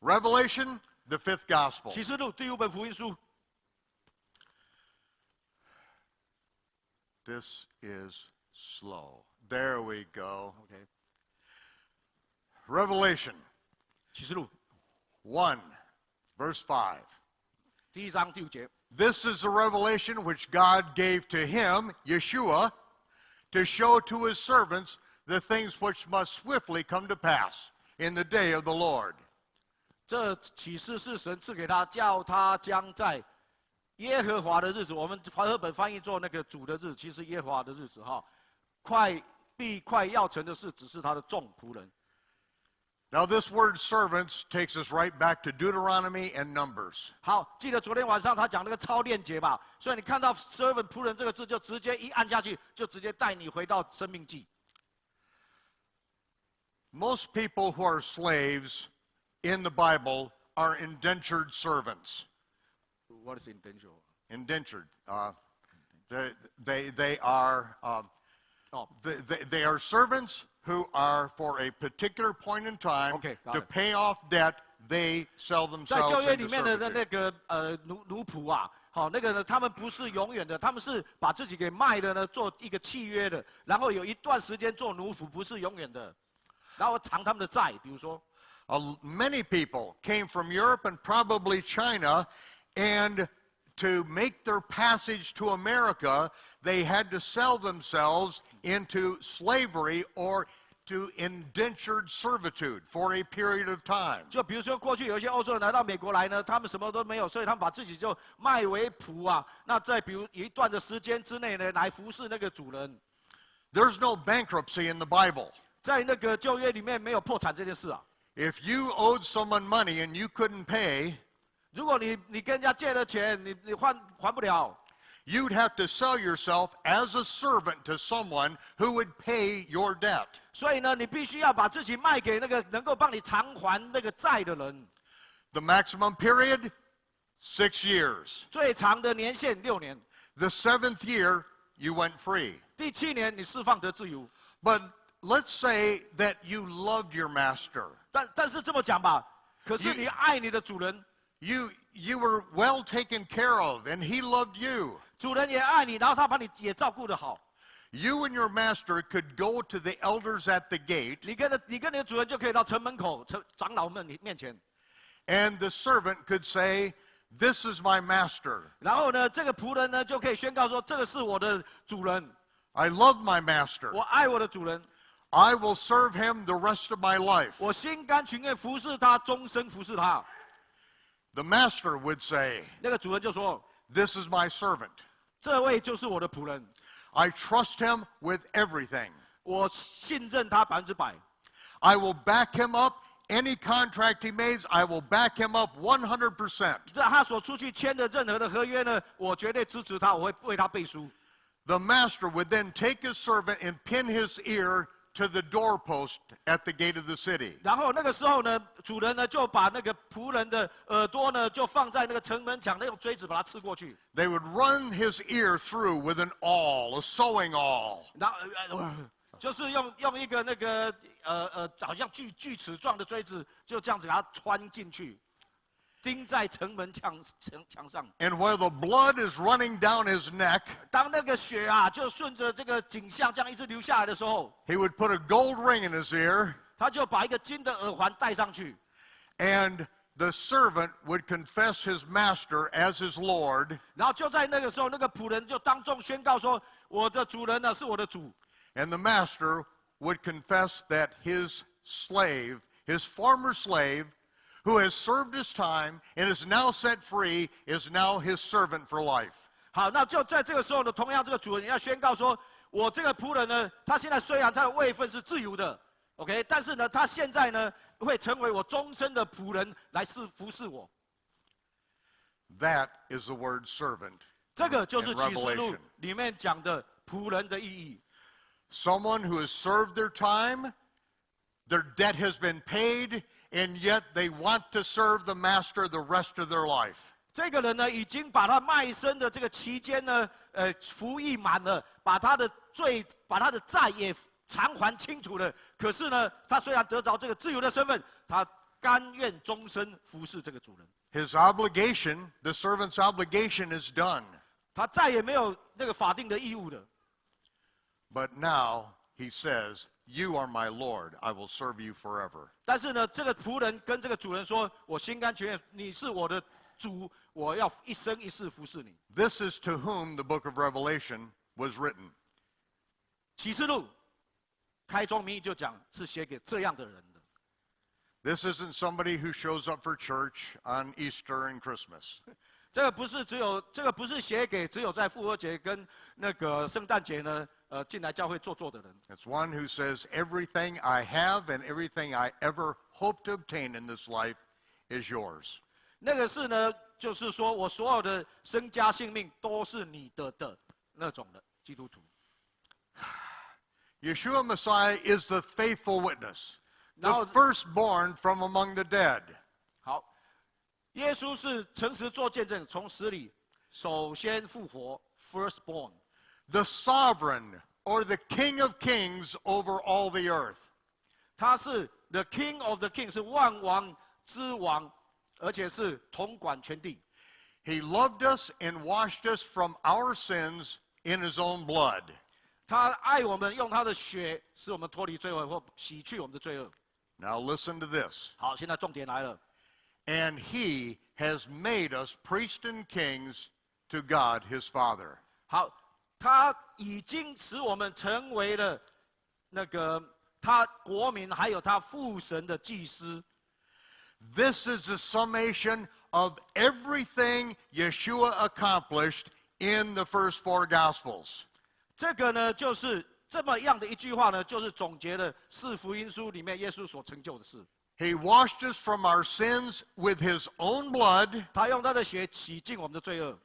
Revelation, the 5th gospel. 启示录第5本福音书。 This is slow. There we go. OK， Revelation 启示录1, verse 5. 第1章第5节。 This is the revelation which God gave to him, Yeshua, to show to his servants the things which must swiftly come to pass in the day of the Lord. 这启示是神赐给他，叫他将在耶和华的日子，我们和合本翻译做那个主的日，其实耶和华的日子哈，快要成的事，只是他的众仆人。 Now, this word servants takes us right back to Deuteronomy and Numbers. 好，记得昨天晚上他讲那个超链接吧？所以你看到 servant 仆人这个字，就直接一按下去，就直接带你回到生命记。 Most people who are slaves in the Bible are indentured servants. What is intention? Indentured. They are they are servants who are for a particular point in time Okay, got to it. pay off debt. They sell 在旧 themselves 约 into 里面的 servitude. 那个奴仆啊，好，那个呢，他们不是永远的，他们是把自己给卖了呢，做一个契约的，然后有一段时间做奴仆，不是永远的，然后偿他们的债，比如说。 Many people came from Europe and probably China, and to make their passage to America, they had to sell themselves into slavery or to indentured servitude for a period of time. 就比如说，过去有一些欧洲人来到美国来呢，他们什么都没有，所以他们把自己就卖为仆啊。那在比如一段的时间之内呢，来服侍那个主人。There's no bankruptcy in the Bible. 在那个旧约里面没有破产这件事啊。If you owed someone money and you couldn't pay, 如果你跟人家借了钱，你还不了， you'd have to sell yourself as a servant to someone who would pay your debt. 所以呢，你必须要把自己卖给那个能够帮你偿还那个债的人。The maximum period, 6 years. 最长的年限6年， The 7th year, you went free. 第7年你释放得自由。 But let's say that you loved your master. 但是这么讲吧，可是你爱你的主人， You were well taken care of, and he loved you. 主人也爱你，然后他把你也照顾得好。 You and your master could go to the elders at the gate, 你跟你的主人就可以到城门口长老们面前， and the servant could say, "This is my master. 然后呢，这个仆人呢就可以宣告说，这个是我的主人， I love my master. 我爱我的主人， I will serve him the rest of my life." 我心甘情愿服侍他，终身服侍他。 The master would say, 那个主人就说， "This is my servant. 这位就是我的仆人， I trust him with everything. 我信任他100%。 I will back him up. Any contract he makes, I will back him up 100%. 在他所出去签的任何的合约呢，我绝对支持他，我会为他背书。 The master would then take his servant and pin his ear to the doorpost at the gate of the city. 然后那个时候呢，主人呢就把那个仆人的耳朵呢就放在那个城门墙，用锥子把它刺过去。 They would run his ear through with an awl, a sewing awl. 然后就是用一个那个好像锯齿状的锥子，就这样子给它穿进去，钉在城门墙上。 And while the blood is running down his neck, 当那个血啊就顺着这个颈项这样一直流下来的时候， he would put a gold ring in his ear, 他就把一个金的耳环戴上去。 and the servant would confess his master as his Lord, 然后就在那个时候，那个仆人就当众宣告说：“我的主人呢是我的主。” and the master would confess that his slave, his former slave, who has served his time and is now set free, is now his servant for life. 好，那就在这个时候呢，同样这个主人也要宣告说：“我这个仆人呢，他现在虽然他的位分是自由的 ，OK， 但是呢，他现在呢会成为我终身的仆人来服侍我。” That is the word servant. 这个就是 in 启示录 Revelation. 里面讲的仆人的意义。 Someone who has served their time, their debt has been paid, and yet they want to serve the master the rest of their life. 这个人呢，已经把他卖身的这个期间呢，服役满了，把他的债也偿还清楚了。可是呢，他虽然得着这个自由的身份，他甘愿终身服侍这个主人。 His obligation, the servant's obligation, is done. 他再也没有那个法定的义务了。 But now he says, "You are my Lord. I will serve you forever." 但是呢，这个仆人跟这个主人说：“我心甘情愿，你是我的主，我要一生一世服侍你。” This is to whom the book of Revelation was written. 启示录开宗明义就讲是写给这样的人的。 This isn't somebody who shows up for church on Easter and Christmas. 这个不是写给只有在复活节跟那个圣诞节呢，进来教会坐的人。 It's one who says, "Everything I have and everything I ever hope to obtain in this life is yours." 那个是呢，就是说我所有的身家性命都是你的那种的基督徒。 Yeshua Messiah is the faithful witness, the Now- firstborn from among the dead. 好，耶稣是诚实做见证，从死里首先复活 ，firstborn。 The sovereign or the King of Kings over all the earth. 他是 the King of the King， 是万王之王，而且是统管全地。 He loved us and washed us from our sins in his own blood. 他爱我们，用他的血使我们脱离罪恶，或洗去我们的罪恶。 Now listen to this. 好，现在重点来了。 And he has made us priests and kings to God his Father. 好，他已经使我们成为了那个他国民还有他父神的祭司。This is a summation of everything Yeshua accomplished in the first 4 Gospels. 这个呢，就是这么样的一句话呢，就是总结了4福音书里面耶稣所成就的事。He washed us from our sins with his own blood, 他用他的血洗净我们的罪恶。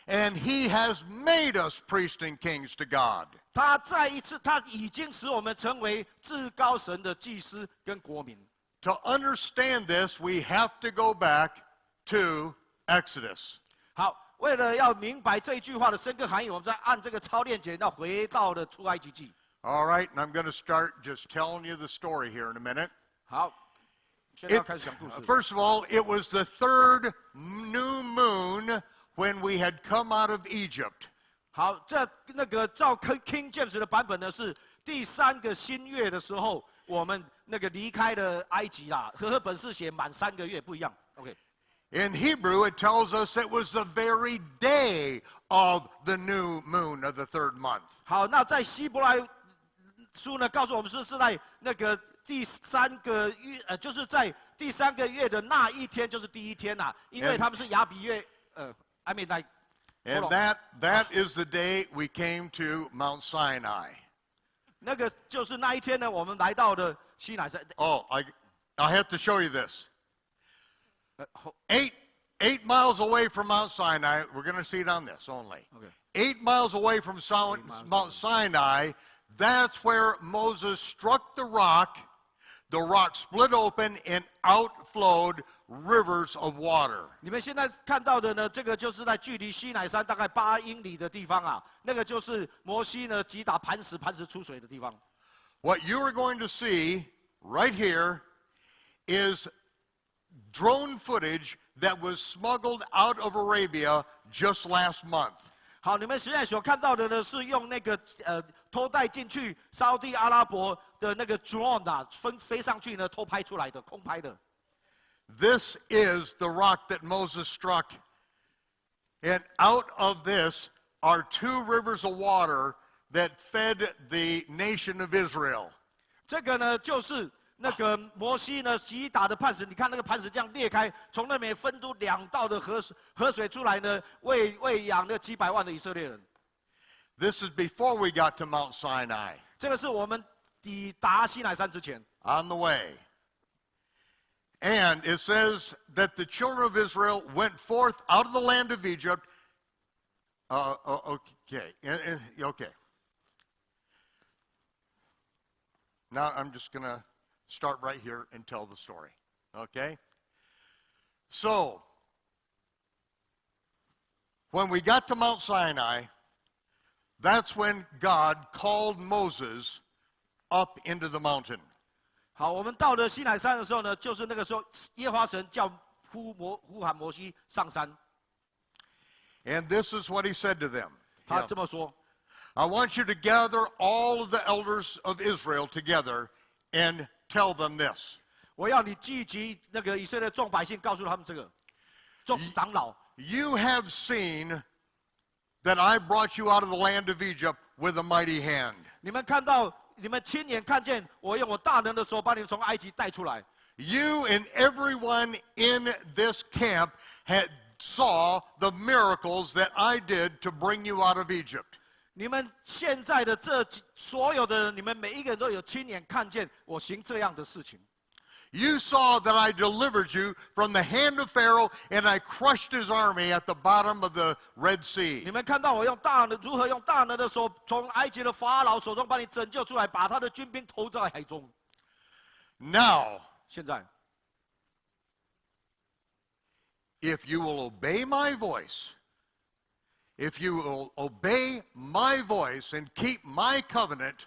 and he has made us priests and kings to God. 他再一次，他已经使我们成为至高神的祭司跟国民。To understand this, we have to go back to Exodus. 好，为了要明白这一句话的深刻含义，我们再按这个操练节，要回到了出埃及记。All right, and I'm going to start just telling you the story here in a minute. 好，现在要开始讲故事。 First of all, it was the 3rd new moon when we had come out of Egypt. 好，那个照 King James 的版本呢，是第3个新月的时候，我们那个离开了埃及啦。和合本是写满3个月，不一样。OK。 In Hebrew, it tells us it was the very day of the new moon of the 3rd month. 好，那在希伯来书呢，告诉我们是在那个第3个月，就是在第3个月的那一天，就是第1天呐，因为他们是亚比月，I mean like。 And that is the day we came to Mount Sinai. 那个就是那一天呢，我们来到了西乃山。Oh, I have to show you this. 8 miles away from Mount Sinai, we're going to see it on this only. Okay. 8 miles away from Mount Sinai, that's where Moses struck the rock. The rock split open and outflowed rivers of water. 你们现在看到的呢，这个就是在距离西乃山大概8英里的地方啊，那个就是摩西呢击打磐石出水的地方。What you are going to see right here is drone footage that was smuggled out of Arabia just last month. 好，你们现在所看到的呢，是用那个偷带进去沙地阿拉伯的那个 drone 啊，飞上去呢，偷拍出来的，空拍的。 This is the rock that Moses struck. And out of this are 2 rivers of water that fed the nation of Israel. 这个呢，就是那个摩西呢击打的磐石，你看那个磐石这样裂开，从那边分出2道的河水出来呢，喂养那几百万的以色列人。 This is before we got to Mount Sinai. 这个是我们抵达西乃山之前。 On the way. And it says that the children of Israel went forth out of the land of Egypt. Okay. Okay. Now I'm just going to start right here and tell the story. Okay? So, when we got to Mount Sinai, that's when God called Moses up into the mountain. 好，我们到了西乃山的时候呢，就是那个时候，耶和华神叫呼喊摩西上山。 And this is what he said to them. 他这么说 I want you to gather all of the elders of Israel together and tell them this. 我要你聚集那个以色列众百姓，告诉他们这个众长老。 You have seen that I brought you out of the land of Egypt with a mighty hand. 你们看到，你们亲眼看见我用我大能的手把你们从埃及带出来。 You and everyone in this camp saw the miracles that I did to bring you out of Egypt. 你们现在的所有的人，你们每一个人都有亲眼看见我行这样的事情。 You saw that I delivered you from the hand of Pharaoh and I crushed his army at the bottom of the Red Sea. 你们看到我如何用大能的手从埃及的法老手中把你拯救出来，把他的军兵投在海中。 Now, 现在， if you will obey my voice, if you will obey my voice and keep my covenant,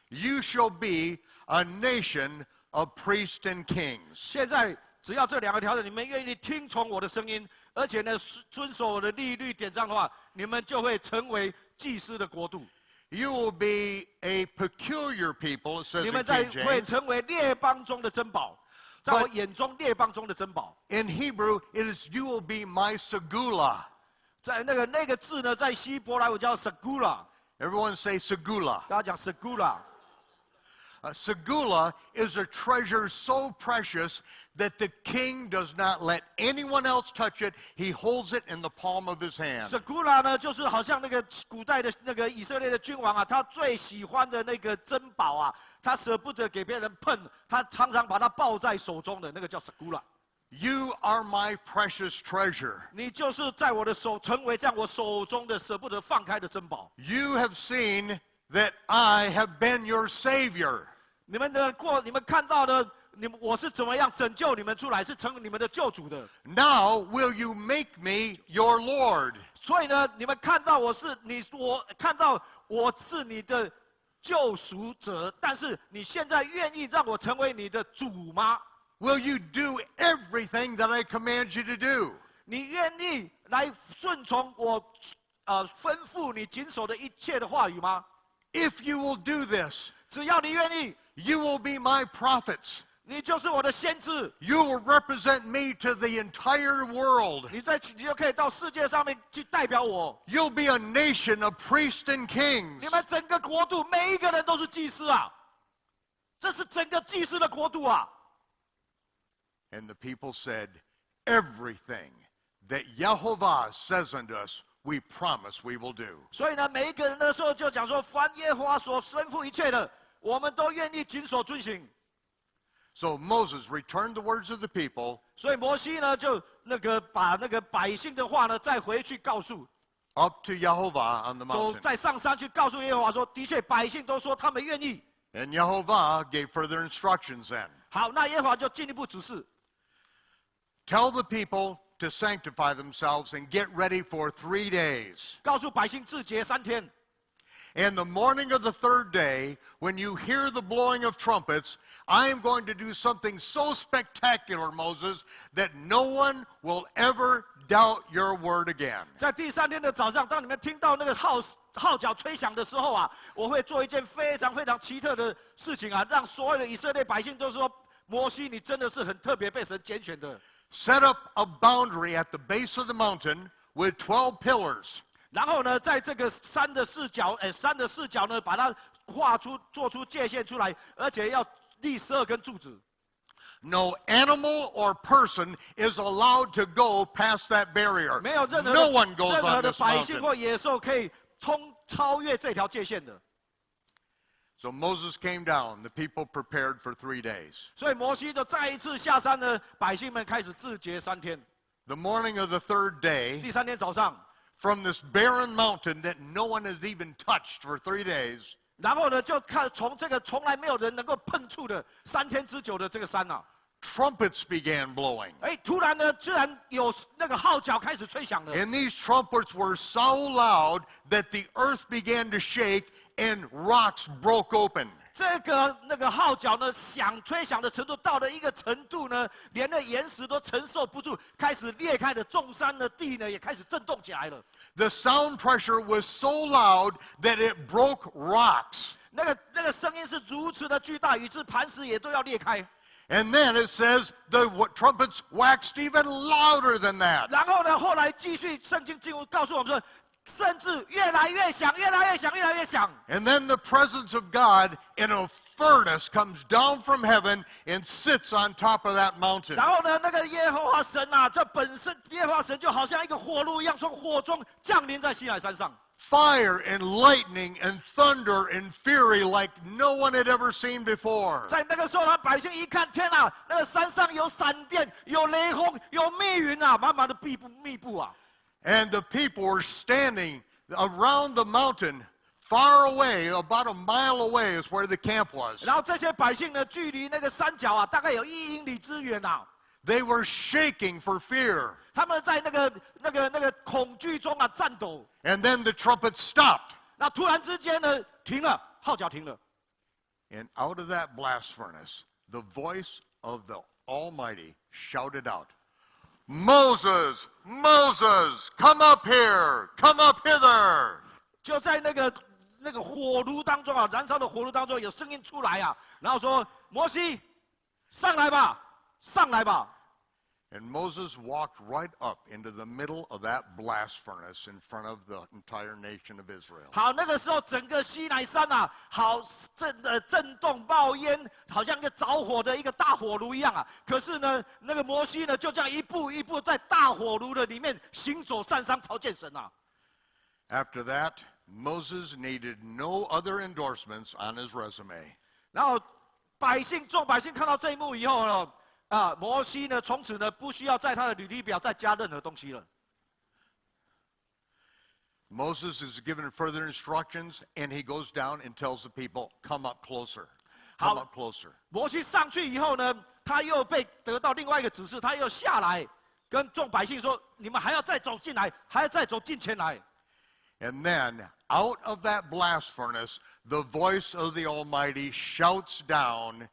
you shall be a nation of priests and kings. 现在只要这2个条件，你们愿意听从我的声音，而且呢遵守我的律典章的话，你们就会成为祭司的国度。 You will be a peculiar people, it says 你 in 们 King 会 James. 成为列邦中的珍宝，在我眼中列邦中的珍宝。 In Hebrew, it is you will be my segula. 在那个字呢，在希伯来文叫 segula， Everyone say segula. 大家讲 segula。Segula is a treasure so precious that the king does not let anyone else touch it. He holds it in the palm of his hand. Segula 呢，就是好像那个古代的那个以色列的君王啊，他最喜欢的那个珍宝啊，他舍不得给别人碰，他常常把它抱在手中的那个叫 Segula。You are my precious treasure. 你就是在我的手，成为这样我手中的舍不得放开的珍宝。You have seen that I have been your Savior. 你们看到的，我是怎么样拯救你们出来，是成为你们的救主的。Now will you make me your Lord? 所以呢，你们看到我看到我是你的救赎者，但是你现在愿意让我成为你的主吗？ Will you do everything that I command you to do? 你愿意来顺从我吩咐你谨守的一切的话语吗？ If you will do this, 只要你愿意， you will be my prophets. 你就是我的先知。 You will represent me to the entire world. 你就可以到世界上面去代表我。 You'll be a nation of priests and kings. 你们整个国度每一个人都是祭司啊，这是整个祭司的国度啊。 And the people said, everything that Yehovah says unto us, we promise we will do. 所以呢，每一个人那时候就讲说，凡耶和华所吩咐一切的，我们都愿意谨守遵行。 So Moses returned the words of the people 所以摩西呢，就把那个百姓的话呢，再回去告诉， up to Yehovah on the 走 mountain. 再上山去告诉耶和华说，的确百姓都说他们愿意。 And Yehovah gave further instructions then. 好，那耶和华就进一步指示， Tell the people to sanctify themselves and get ready for 3 days. 告诉百姓自洁3天。 And the morning of the 3rd day, when you hear the blowing of trumpets, I am going to do something so spectacular, Moses, that no one will ever doubt your word again. 在第3天的早上，当你们听到那个号角吹响的时候啊，我会做一件非常非常奇特的事情啊，让所有的以色列百姓都说：摩西，你真的是很特别，被神拣选的。 Set up a boundary at the base of the mountain with 12 pillars. 然后呢，在这个山的四角呢，把它做出界限出来，而且要立12根柱子。 No animal or person is allowed to go past that barrier. 没有任何 No one goes 任何 on 的 this 百姓 mountain. 或野兽可以超越这条界限的。 So Moses came down. The people prepared for 3 days. 所以摩西就再一次下山呢，百姓们开始自洁3天。 The morning of the 3rd day, 第3天早上， from this barren mountain that no one has even touched for 3 days, 然后呢，就看从这个从来没有人能够碰触的3天之久的这个山啊， trumpets began blowing. 突然呢，居然有那个号角开始吹响了。 And these trumpets were so loud that the earth began to shake and rocks broke open. 这个号角呢，吹响的程度到了一个程度呢，连那岩石都承受不住，开始裂开的，众山的地呢也开始震动起来了。 The sound pressure was so loud that it broke rocks. 那个声音是如此的巨大，以致磐石也都要裂开。 And then it says the trumpets waxed even louder than that. 然后呢，后来继续圣经经文告诉我们说，甚至越来越响，越来越响，越来越响。 And then the presence of God in a furnace comes down from heaven and sits on top of that mountain. 然后呢，那个耶和华神啊，这本身耶和华神就好像一个火炉一样，从火中降临在西乃山上。 Fire and lightning and thunder and fury like no one had ever seen before. 在那个时候，百姓一看，天啊，那个山上有闪电，有雷轰，有密云啊，满满的密布啊。 And the people were standing around the mountain, far away, about a mile away is where the camp was. 然后这些百姓呢，距离那个山脚啊，大概有1英里之远啊。 They were shaking for fear. 他们在那个恐惧中啊颤抖。 And then the trumpet stopped. 那突然之间呢，停了，号角停了。 And out of that blast furnace, the voice of the Almighty shouted out, Moses, Moses, come up here, come up hither. 就在那个火炉当中啊，燃烧的火炉当中，有声音出来啊，然后说：“摩西，上来吧，上来吧。” And Moses walked right up into the middle of that blast furnace in front of the entire nation of Israel. 好，那个时候整个西乃山啊，好震动冒烟，好像一个着火的一个大火炉一样啊。可是呢，那个摩西呢，就这样一步一步在大火炉的里面行走上山朝见神啊。After that, Moses needed no other endorsements on his resume. 然后众百姓看到这一幕以后呢，摩西呢，从此呢，不需要在他的履历表再加任何东西了。Moses is given further instructions, and he goes down and tells the people, "Come up closer. Come up closer." 摩西上去以后呢，他又被得到另外一个指示，他又下来跟众百姓说：“你们还要再走进来，还要再走近前来。” And then, out of that blast furnace, the voice of the Almighty shouts down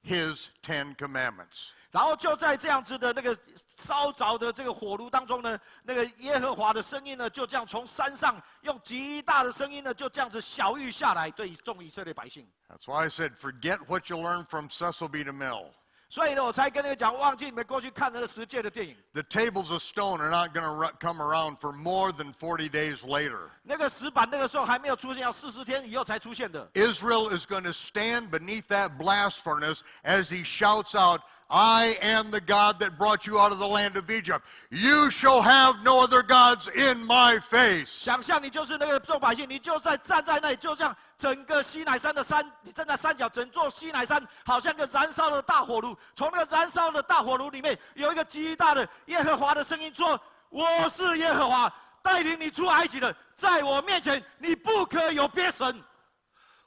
His 10 Commandments. 然后就在这样子的那个烧着的这个火炉当中呢，那个耶和华的声音呢，就这样从山上用极大的声音呢，就这样子小谕下来，对众以色列百姓。That's why I said, forget what you learned from Cecil B. DeMille. 所以呢，我才跟你们讲，忘记你们过去看那个10届的电影。The tables of stone are not going to come around for more than 40 days later. 那个石板那个时候还没有出现，要40天以后才出现的。Israel is going to stand beneath that blast furnace as he shouts out, "I am the God that brought you out of the land of Egypt. You shall have no other gods in my face." 想象你就是那个众百姓，你就站在那里，就这样整个西乃山的山，你站在山脚，整座西乃山好像个燃烧的大火炉。从那个燃烧的大火炉里面，有一个极大的耶和华的声音说：“我是耶和华，带领你出埃及的，在我面前你不可有别神。”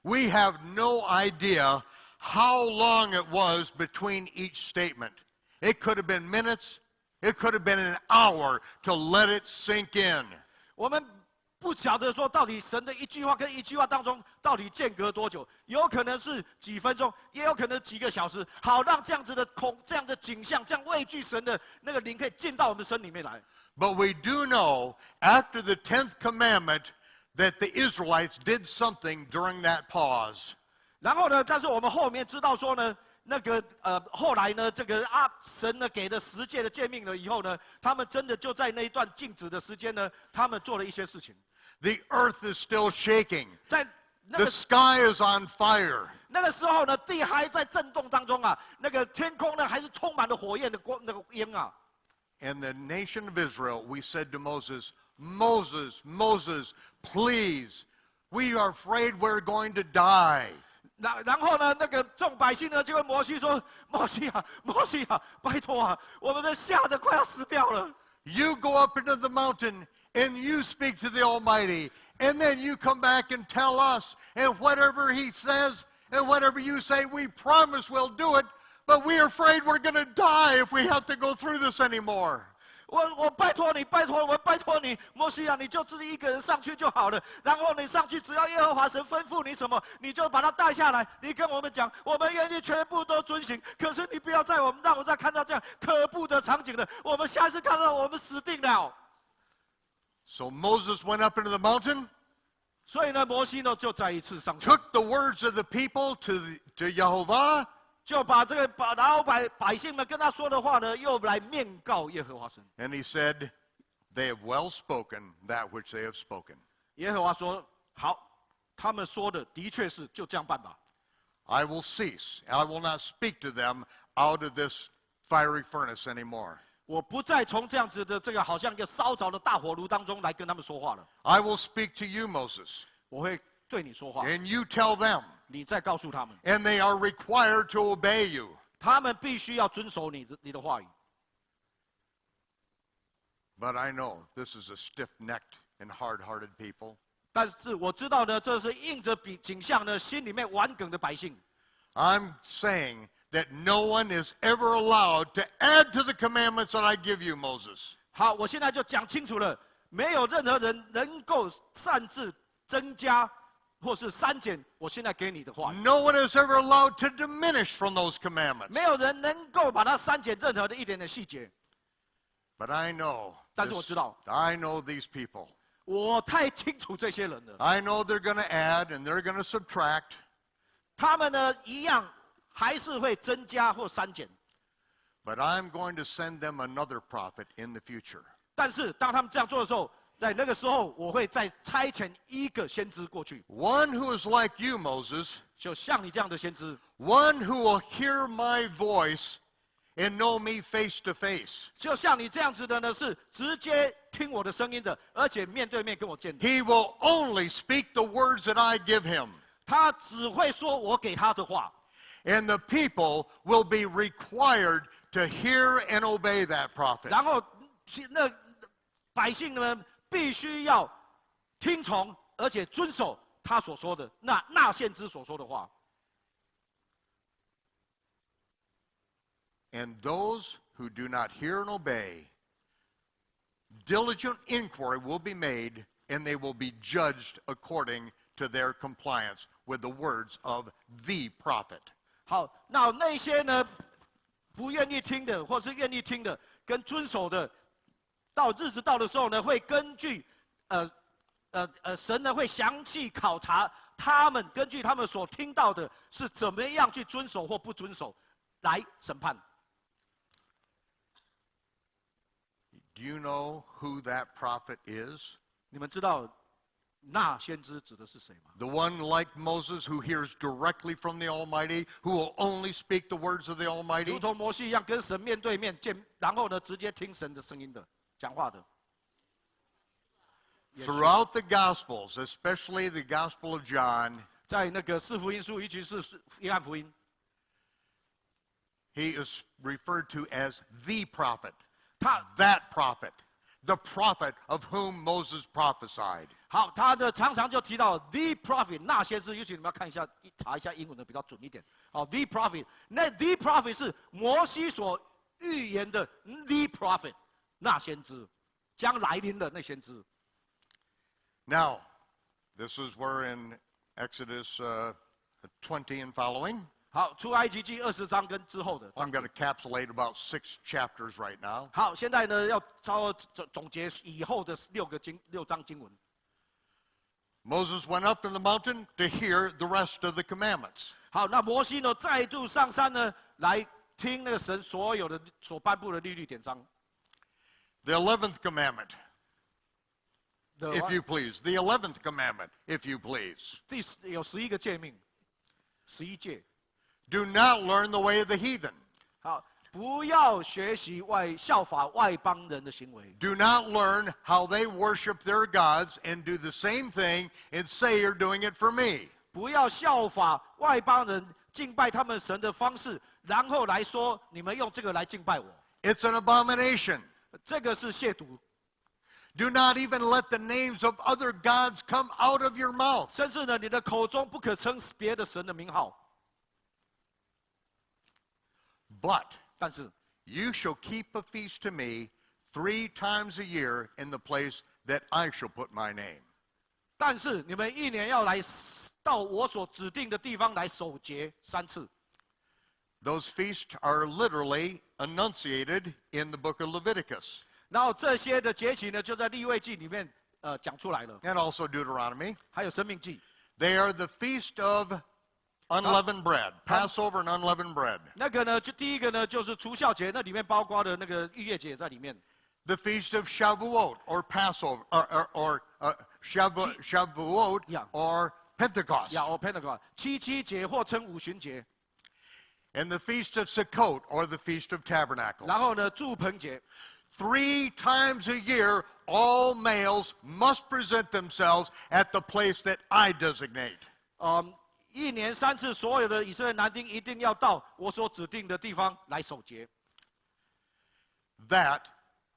We have no idea how long it was between each statement. It could have been minutes, it could have been an hour to let it sink in. 我们不晓得说到底神的一句话跟一句话当中到底间隔多久，有可能是几分钟，也有可能几个小时，好让这样子的这样的景象，这样畏惧神的那个灵可以进到我们身里面来。But we do know after the 10th commandment that the Israelites did something during that pause. 然后呢，但是我们后面知道说呢，那个后来呢，这个神呢给了10诫的诫命了以后呢，他们真的就在那一段静止的时间呢，他们做了一些事情。The earth is still shaking. 在那 The 个 sky is on fire. 那个时候呢，地还在震动当中啊，那个天空呢还是充满了火焰的那个烟啊。And the nation of Israel, we said to Moses, "Moses, Moses, please, we are afraid we're going to die." 然后呢，那个众百姓呢就跟摩西说：“摩西啊，拜托啊，我们都吓得快要死掉了。” You go up into the mountain and you speak to the Almighty, and then you come back and tell us, and whatever He says and whatever you say, we promise we'll do it, but we're afraid we're going to die if we have to go through this anymore. 我拜托你，摩西啊，你就自己一个人上去就好了。然后你上去，只要耶和华神吩咐你什么，你就把它带下来。你跟我们讲，我们愿意全部都遵行。可是你不要让我们再看到这样可怖的场景了。我们下一次看到我们死定了。So Moses went up into the mountain, 所以呢，摩西呢就再一次上去， took the words of the people to Jehovah, 就把然后百姓们跟他说的话呢，又来面告耶和华神。 and he said, "They have well spoken that which they have spoken. 耶和华说：“好，他们说的的确是，就这样办吧。” I will cease. I will not speak to them out of this fiery furnace anymore. 我不再从这样子的这个好像一个烧着的大火炉当中来跟他们说话了。 I will speak to you, Moses, 我会对你说话， and you tell them, 你再告诉他们， and they are required to obey you. 他们必须要遵守你的话语。 But I know this is a stiff-necked and hard-hearted people. 但是我知道呢，这是应着景象呢，心里面顽梗的百姓。 I'm saying that no one is ever allowed to add to the commandments that I give you, Moses. 好，我现在就讲清楚了，没有任何人能够擅自增加或是删减我现在给你的话语。 No one is ever allowed to diminish from those commandments. 没有人能够把它删减任何的一点点细节。 But I know, 但是我知道， I know these people. 我太清楚这些人了。 I know they're going to add and they're going to subtract. 他们呢，一样还是会增加或删减。But I'm going to send them another prophet in the future. 但是当他们这样做的时候，在那个时候，我会再差遣一个先知过去， One who is like you, Moses. 就像你这样的先知， One who will hear my voice and know me face to face. 就像你这样子的呢，是直接听我的声音的，而且面对面跟我见的。 He will only speak the words that I give him. 他只会说我给他的话， And the people will be required to hear and obey that prophet. 然后那百姓们必须要听从，而且遵守他所说的那先知所说的话。 And those who do not hear and obey, diligent inquiry will be made, and they will be judged according to their compliance with the words of the prophet. 好，那些呢不愿意听的，或是愿意听的，跟遵守的，到日子到的时候呢，会根据神呢会详细考察他们，根据他们所听到的是怎么样去遵守或不遵守，来审判。 Do you know who that prophet is? 你们知道那先知指的是谁吗？ The one like Moses who hears directly from the Almighty, who will only speak the words of the 如 Almighty? 同摩西一样，跟神面对面见，然后呢，直接听神的声音的，讲话的。 Throughout the Gospels, especially the Gospel of John, 在那个四福音书，尤其是约翰福音， he is referred to as the prophet. 他 That prophet, the prophet of whom Moses prophesied. 好，他的常常就提到 the prophet 那些事，尤其你们要看一下，查一下英文的比较准一点。好 ，the prophet， 那 the prophet 是摩西所预言的 the prophet 那先知，将来临的那先知。 Now, this is where in Exodus 20 and following, 好，出埃及记20章跟之后的。 I'm going to encapsulate about 6 chapters right now. 好，现在呢要稍微总结以后的6章经文。 Moses went up in the mountain to hear the rest of the commandments. 好，那摩西呢再度上山呢，来听那个神所有的所颁布的律例典章。 The 11th commandment, The if you please. The 11th commandment, if you please. 有11个诫命，11诫。 Do not learn the way of the heathen. 好，不要学习效法外邦人的行为。 Do not learn how they worship their gods and do the same thing and say you're doing it for me. 不要效法外邦人敬拜他们神的方式，然后来说你们用这个来敬拜我， It's an abomination. 这个是亵渎。 Do not even let the names of other gods come out of your mouth. 甚至呢，你的口中不可称别的神的名号。 But 但是 you shall keep a feast to me 3 times a year in the place that I shall put my name. 但是你们一年要来到我所指定的地方来守节3次。 Those feasts are literally enunciated in the book of Leviticus 然后这些的节期呢，就在利未记里面讲出来了， and also Deuteronomy. 还有生命记。 They are the feast of unleavened bread, Passover and unleavened bread. 那个呢，就第一个呢，就是除酵节，那里面包括的那个逾越节在里面。 The feast of Shavuot or Passover or Shavuot Yeah. or Pentecost. 呀，Pentecost 七节或称五旬节。 And the feast of Sukkot or the feast of 然 Tabernacles. 后呢，祝棚节。 3 times a year, all males must present themselves at the place that I designate. 一年3次，所有的以色列男丁一定要到我所指定的地方来守节。 That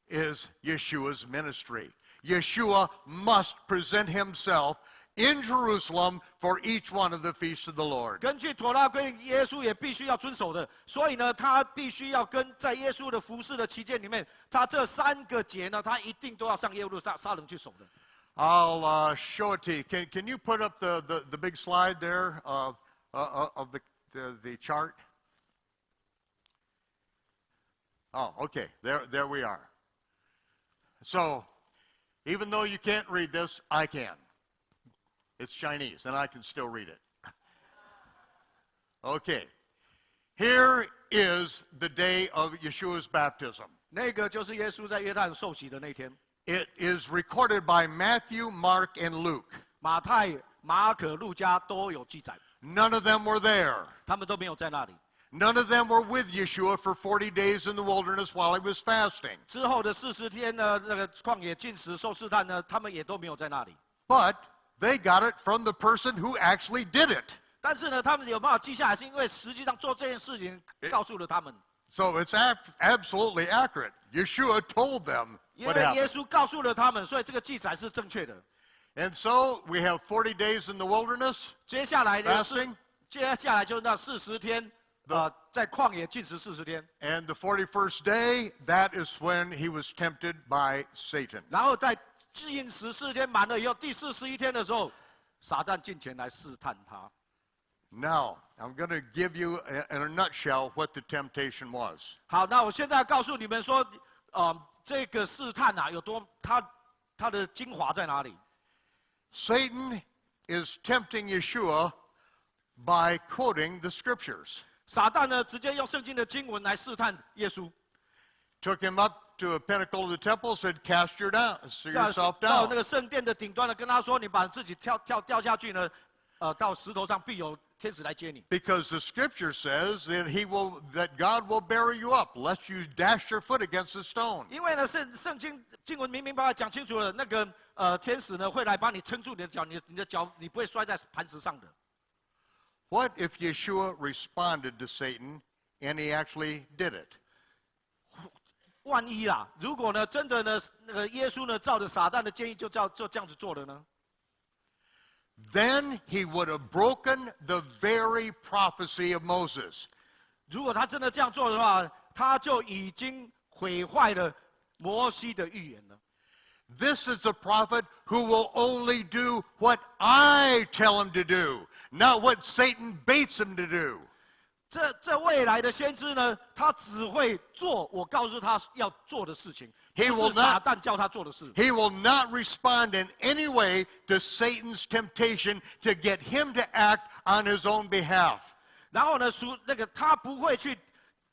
is Yeshua's ministry. Yeshua must present himself in Jerusalem for each one of the feasts of the Lord. 根据妥拉规定，耶稣也必须要遵守的，所以呢，他必须要在耶稣的服事的期间里面，他这3个节呢，他一定都要上耶路撒冷去守的。 I'll show it to you. Can you put up the big slide there of the chart? Oh, okay. There we are. So, even though you can't read this, I can. It's Chinese, and I can still read it. Okay. Here is the day of Yeshua's baptism. 那个就是耶稣在约旦受洗的那天。 It is recorded by Matthew, Mark, and Luke. 马太、马可、路加都有记载， None of them were there. 他们都没有在那里。 None of them were with Yeshua for 40 days in the wilderness while he was fasting. 之后的40天呢，那个旷野禁食受试探呢，他们也都没有在那里。 But they got it from the person who actually did it. 但是呢，他们有办法记下来，是因为实际上做这件事情告诉了他们。 So it's absolutely accurate. Yeshua told them 因 what 为耶 happened. 稣告诉了他们，所以这个记载是正确的。 And so we have 40 days in the wilderness 接下来就是 fasting, 接下来就是那40天，在旷野禁食40天。 and the 41st day, that is when he was tempted by Satan. 然后在禁食4天满了以后，第41天的时候，撒旦进前来试探他。 Now, I'm going to give you, in a nutshell, what the temptation was. 好，那我现在告诉你们说，这个试探啊，有多它的精华在哪里？ Satan is tempting Yeshua by quoting the scriptures. 撒旦呢，直接用圣经的经文来试探耶稣。 Took him up to a pinnacle of the temple, said, Cast yourself 到 down. 那个圣殿的顶端呢，跟他说：“你把自己掉下去呢，到石头上必有天使来接你。” Because the scripture says that God will bear you up, lest you dash your foot against a stone. 因为呢，圣经经文明明白白讲清楚了，那个天使呢会来帮你撑住你的脚，你的脚你不会摔在磐石上的。 What if Yeshua responded to Satan and he actually did it? 万一啦，如果呢真的呢，那个耶稣呢照着撒旦的建议就这样子做了呢？ Then he would have broken the very prophecy of Moses. 如果他真的这样做的话，他就已经毁坏了摩西的预言了。 This is a prophet who will only do what I tell him to do, not what Satan baits him to do. 这未来的先知呢，他只会做我告诉他要做的事情，不 He will 是撒 not- 旦叫他做的事。 He will not respond in any way to Satan's temptation to get him to act on his own behalf. 然后呢，他不会去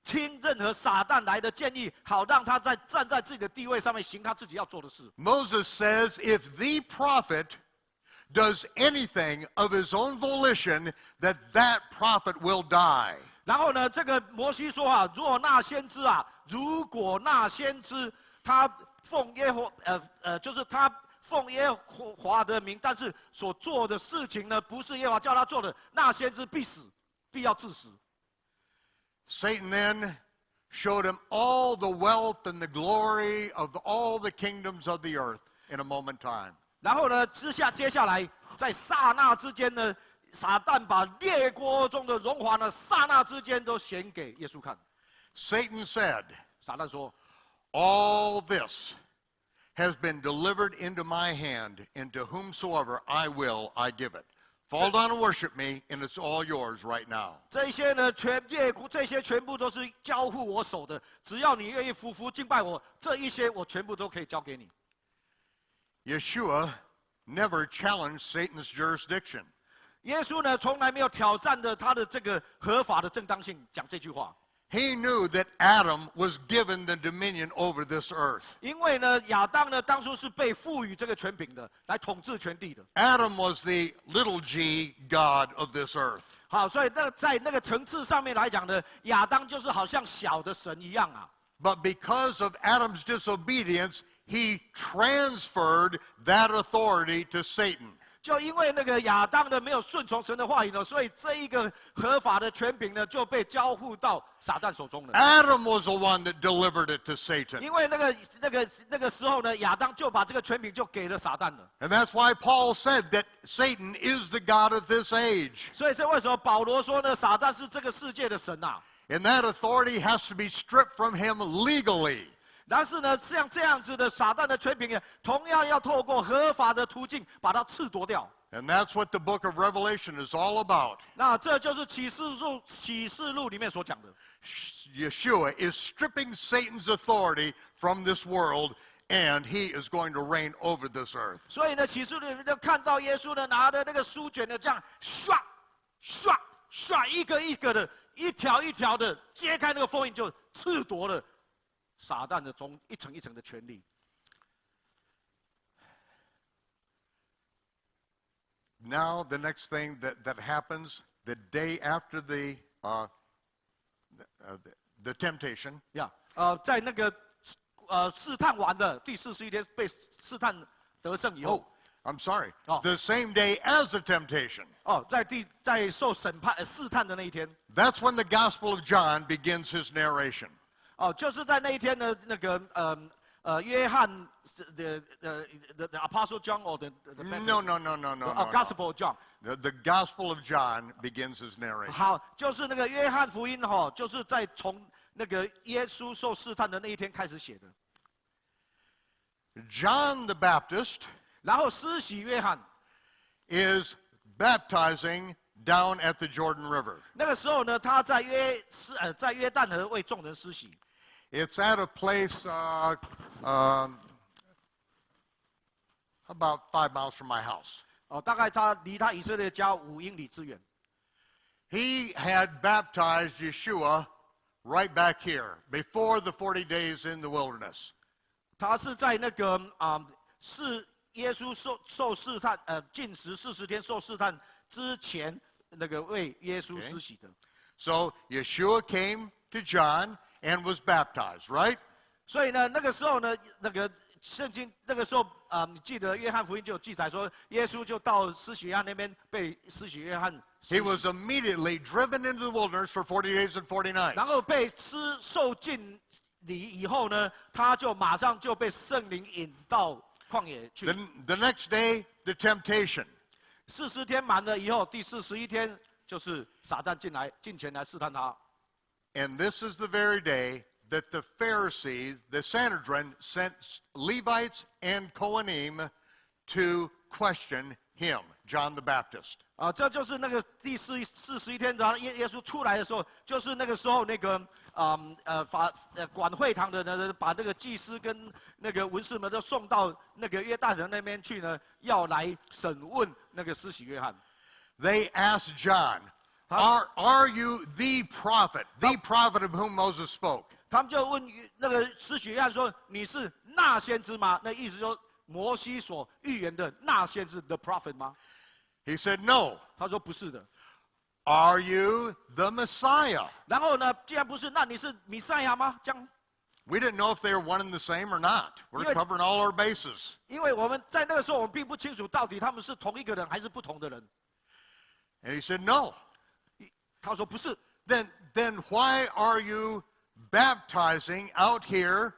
听任何撒旦来的建议，好让他站在自己的地位上面行他自己要做的事。 Moses says if the prophet does anything of his own volition, that prophet will die. 然后呢，这个摩西说啊，如果那先知他奉耶和华的名，但是所做的事情呢，不是耶和华叫他做的，那先知必死，必要致死。 Satan then showed him all the wealth and the glory of all the kingdoms of the earth in a moment time. 然后呢，接下来在刹那之间呢，撒旦把列国中的荣华呢，刹那之间都显给耶稣看。 Satan said, 撒旦说 all this has been delivered into my hand, and to whomsoever I will, I give it. Fall down and worship me, and it's all yours right now. 这些呢，这些全部都是交付我手的，只要你愿意匍匐敬拜我，这一些我全部都可以交给你。 Yeshua never challenged Satan's jurisdiction. 耶稣呢，从来没有挑战的他的这个合法的正当性，讲这句话。 He knew that Adam was given the dominion over this earth. 因为呢，亚当呢，当初是被赋予这个权柄的，来统治全地的。 Adam was the little g God of this earth. 好，所以在那个层次上面来讲呢，亚当就是好像小的神一样啊。 But because of Adam's disobedience, he transferred that authority to Satan. 就因为那个亚当呢没有顺从神的话语呢，所以这一个合法的权柄呢就被交付到撒旦手中了。 Adam was the one that delivered it to Satan. 因为那个时候呢，亚当就把这个权柄就给了撒旦了。 And that's why Paul said that Satan is the God of this age. 所以这为什么保罗说呢？撒旦是这个世界的神啊。 And that authority has to be stripped from him legally. 但是呢，像这样子的撒旦的权柄呢，同样要透过合法的途径把它褫夺掉。 And that's what the book of Revelation is all about. 那这就是启示录里面所讲的。 Yeshua is stripping Satan's authority from this world, and he is going to reign over this earth. 所以呢，启示录里面就看到耶稣呢拿着那个书卷呢，这样刷，一个一个的一条一条的揭开那个封印，就褫夺了撒旦的一层一层的权利。Now the next thing that happens the day after the temptation. 在那个试探完的第41天被试探得胜以后。I'm sorry. The same day as the temptation. 在受审判试探的那一天。That's when the Gospel of John begins his narration. 就是在那一天呢，那个约翰the Apostle John or the No. Gospel John. The Gospel of John begins his narration. 好，就是那个约翰福音就是在从那个耶稣受试探的那一天开始写的。John the Baptist 然后施洗约翰 is baptizing down at the Jordan River. 那个时候呢，他在约旦河为众人施洗。It's at a place about 5 miles from my house. 大概他离他以色列家5英里之远。He had baptized Yeshua right back here before the 40 days in the wilderness. 他是在那个是耶稣受试探禁食40天受试探之前，那个为耶稣施洗的。So Yeshua came to John and was baptized, right? 所以呢，那个时候呢，那个圣经那个时候你记得约翰福音就有记载说，耶稣就到施洗约翰那边被施洗约翰。He was immediately driven into the wilderness for 40 days and 40 nights. 然后被受禁礼以后呢，他就马上就被圣灵引到旷野去。The next day, the temptation. 40天满了以后，第41天就是撒旦进前来试探他。And this is the very day that the Pharisees, the Sanhedrin, sent Levites and Kohanim to question him, John the Baptist. 这就是那个第41天，然后耶稣出来的时候，就是那个时候那个管会堂的人把那个祭司跟那个文士们都送到那个约旦河那边去呢，要来审问那个施洗约翰。They asked John, "Are you the prophet of whom Moses spoke?" 他们就问那个施洗约翰说：“你是那先知吗？”那意思说摩西所预言的那先知 the prophet 吗？ He said, "No." 他说不是的。Are you the Messiah? 然后呢，既然不是，那你是弥赛亚吗？这样。We didn't know if they were one and the same or not. We're covering all our bases. 因为我们在那个时候，我们并不清楚到底他们是同一个人还是不同的人。And he said, "No." 他说不是。Then why are you baptizing out here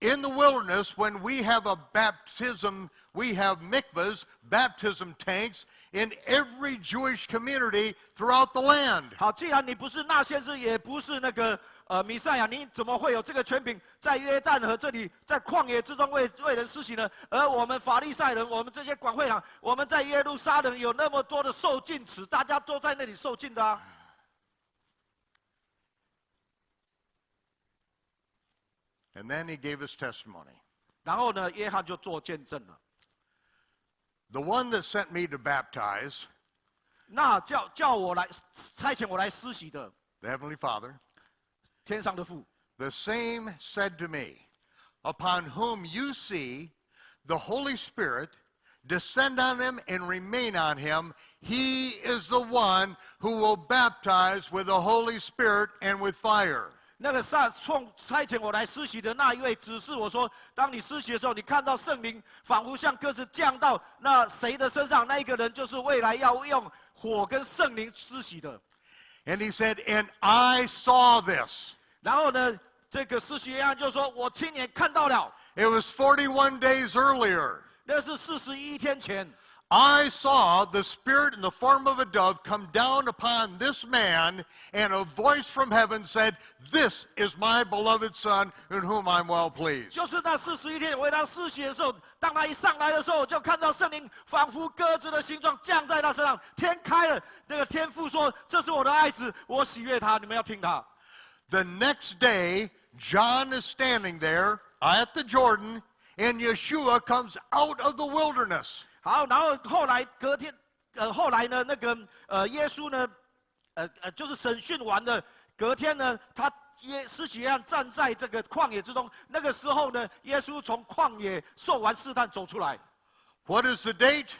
in the wilderness when we have a baptism, we have mikvahs, baptism tanks in every Jewish community throughout the land? 好，既然你不是那先知，也不是那个弥赛亚，你怎么会有这个权柄在约旦河这里，在旷野之中为人施洗呢？而我们法利赛人，我们这些管会堂，我们在耶路撒冷有那么多的受禁池，大家都在那里受禁的啊。And then he gave his testimony. 然后呢，约翰就做见证了。The one that sent me to baptize, 那叫我来差遣我来施洗的 the Heavenly Father, 天上的父， the same said to me, upon whom you see the Holy Spirit descend on him and remain on him, he is the one who will baptize with the Holy Spirit and with fire. 那个差遣我来施洗的那一位指示我说，当你施洗的时候，你看到圣灵仿佛像鸽子降到那谁的身上，那一个人就是未来要用火跟圣灵施洗的。And he said, and I saw this. 然后呢，这个施洗约翰就说，我亲眼看到了。It was 41 days earlier. 那是41天前。I saw the Spirit in the form of a dove come down upon this man, and a voice from heaven said, "This is my beloved Son, in whom I'm well pleased." 就是那41天为他施洗的时候，当他一上来的时候，我就看到圣灵仿佛鸽子的形状降在他身上，天开了，那个天父说：“这是我的爱子，我喜悦他，你们要听他。” The next day, John is standing there at the Jordan, and Yeshua comes out of the wilderness. 好，然后后来隔天，后来呢，那个耶稣呢，就是审讯完的隔天呢，施洗约翰站在这个旷野之中。那个时候呢，耶稣从旷野受完试探走出来。What is the date?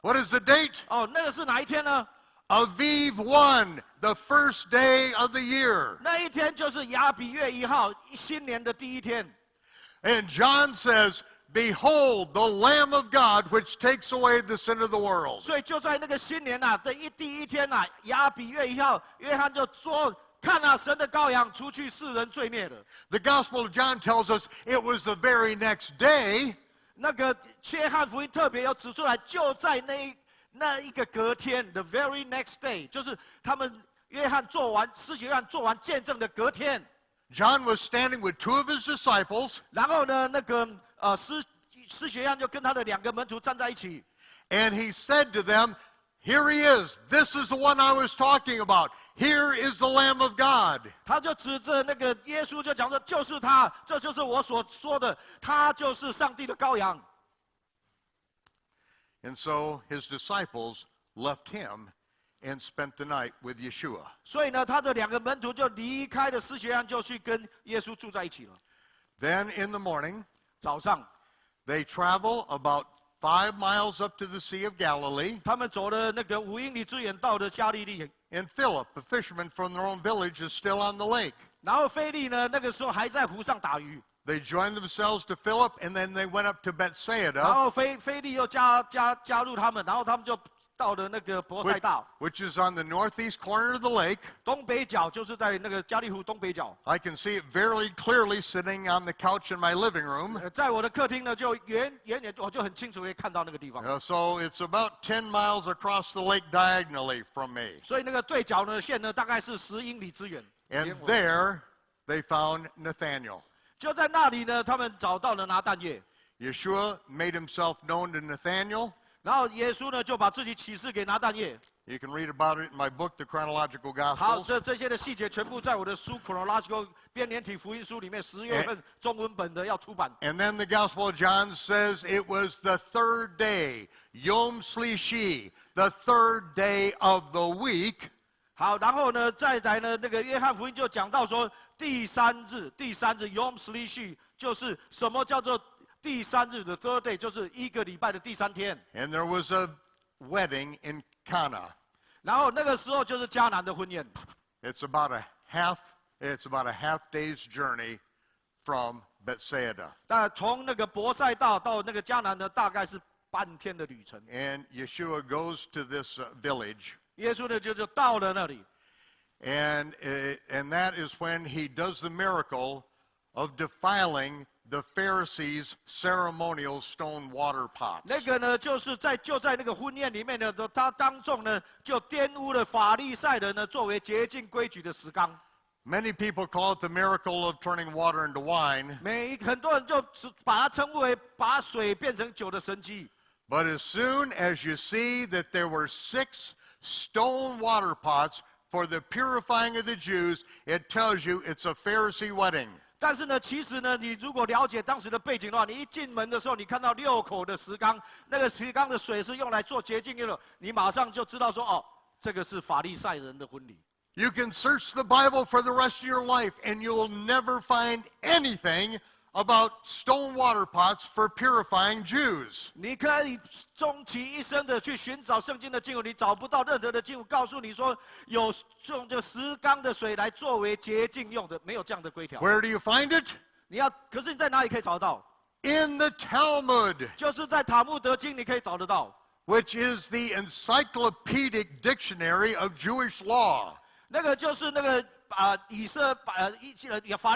What is the date? 哦，那个是哪一天呢？ Aviv 1, the first day of the year. 那一天就是亚比月1号，新年的第一天。And John says, Behold, the Lamb of God, which takes away the sin of the world. 所以就在那个新年的第一天亚比月1号，约翰就说：“看啊，神的羔羊，除去世人罪孽的。” The Gospel of John tells us it was the very next day. 那个约翰福音特别有指出来，就在那一个隔天 ，the very next day， 就是他们施洗约翰做完见证的隔天。John was standing with 2 of his disciples. 然后呢，施洗约翰就跟他的2个门徒站在一起。And he said to them, Here he is. This is the one I was talking about. Here is the Lamb of God. 他就指着那个耶稣就讲说，就是他，这就是我所说的，他就是上帝的羔羊。And so his disciples left him and spent the night with Yeshua. 所以呢，他的2个门徒就离开了施洗约翰，就去跟耶稣住在一起了。Then in the morning, 早上， they travel about 5 miles up to the Sea of Galilee. 他们走了那个5英里之远，到了加利利。And Philip, a fisherman from their own village, is still on the lake. 然后腓利呢，那个时候还在湖上打鱼。They joined themselves to Philip, and then they went up to 然 Bethsaida, 后腓利又加入他们，然后他们就到了那个伯赛大， which is on the northeast corner of the lake. 东北角，就是在那个加利湖东北角。 I can see it very clearly sitting on the couch in my living room. 在我的客厅呢，就远我就很清楚可以看到那个地方。 So it's about 10 miles across the lake diagonally from me. 所以那个对角的线呢，大概是10英里之远。 And there they found Nathanael. 就在那里呢，他们找到了拿但业。 Yeshua made himself known to Nathanael. 然后耶稣呢，就把自己启示给拿但业。 You can read about it in my book, The Chronological 好， Gospels. 这些的细节全部在我的书《Chronological 编年体福音书》里面，10月份中文本的要出版。 And then the Gospel of John says it was the 3rd day, Yom Shlishi, the 3rd day of the week. 好，然后呢，再来呢，那个约翰福音就讲到说，第三日 Yom Shlishi 就是什么叫做第3日的 third day， 就是1个礼拜的第3天。 And there was a wedding in Cana. 然后那个时候就是迦南的婚宴。 It's about a half day's journey from Bethsaida. 但从那个伯赛大到那个迦南呢，大概是半天的旅程。 And Yeshua goes to this village. 耶稣呢就到了那里。 And that is when he does the miracle of defiling the Pharisees' ceremonial stone water pots. 那个呢，就在那个婚宴里面呢，他当众呢就玷污了法利赛人呢作为洁净规矩的石缸。 Many people call it the miracle of turning water into wine. 很多人就把它称为把水变成酒的神迹。 But as soon as you see that there were 6 stone water pots for the purifying of the Jews, it tells you it's a Pharisee wedding. 但是呢，其实呢，你如果了解当时的背景的话，你一进门的时候，你看到6口的石缸，那个石缸的水是用来做洁净用的，你马上就知道说，哦，这个是法利赛人的婚礼。 You can search the Bible for the rest of your life, and you'll never find anything about stone water pots for purifying Jews. 你可以终其一生的去寻找圣经的经文，你找不到任何的经文告诉你说有用这石缸的水来作为洁净用的，没有这样的规条。 Where do you find it? 可是你在哪里可以找得到？ In the Talmud, 就是在塔木德经，你可以找得到。 which is the encyclopedic dictionary of Jewish law. 那个就是那个法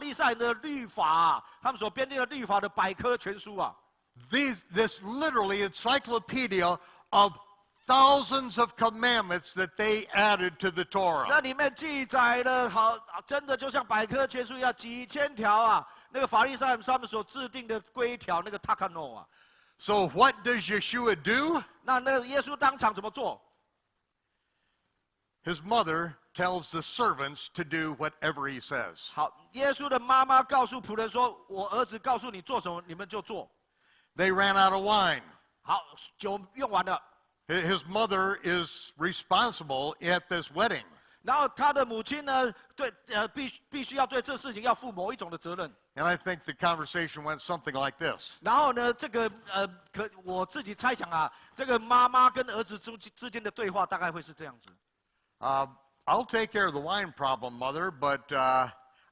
利赛人的律法他们所编定的律法的百科全书啊。 This literally encyclopedia of thousands of commandments that they added to the 那 Torah. 里面记载了真的就像百科全书一样，几千条啊。那个法利赛人他们所制定的规条，那个 takano 啊。 So what does Yeshua do? 那个耶稣当场怎么做？ His mother tells the servants to do whatever he says. 好，耶稣的妈妈告诉仆人说：“我儿子告诉你做什么，你们就做。” They ran out of wine. 好，酒用完了。His mother is responsible at this wedding. 然后他的母亲呢，必须要对这事情要负某一种的责任。And I think the conversation went something like this. 然后呢，我自己猜想啊，这个妈妈跟儿子之间的对话大概会是这样子。I'll take care of the wine problem, Mother, but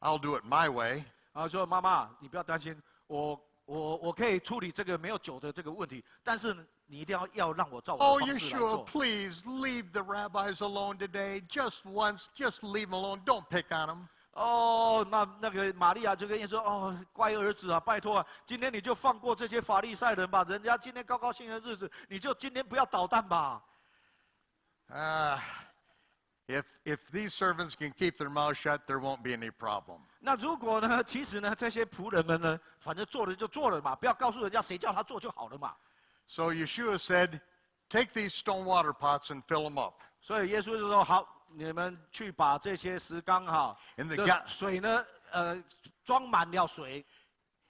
I'll do it my way. 然后说妈妈，你不要担心，我可以处理这个没有酒的这个问题，但是你一定要让我照我的 Oh, 方式来 Yeshua, 做。 please leave the rabbis alone today. Just once, just leave them alone. Don't pick on them. 哦，那个玛利亚就跟耶稣说：“哦，乖儿子啊，拜托啊，今天你就放过这些法利赛人吧，人家今天高高兴兴的日子，你就今天不要捣蛋吧。” If these servants can keep their mouths shut, there won't be any problem. 那如果呢，其实呢，这些仆人们呢，反正做了就做了嘛，不要告诉人家谁叫他做就好了嘛。So Yeshua said, take these stone water pots and fill them up. 所以耶稣就说：“好，你们去把这些石缸哈的水呢，装满了水。”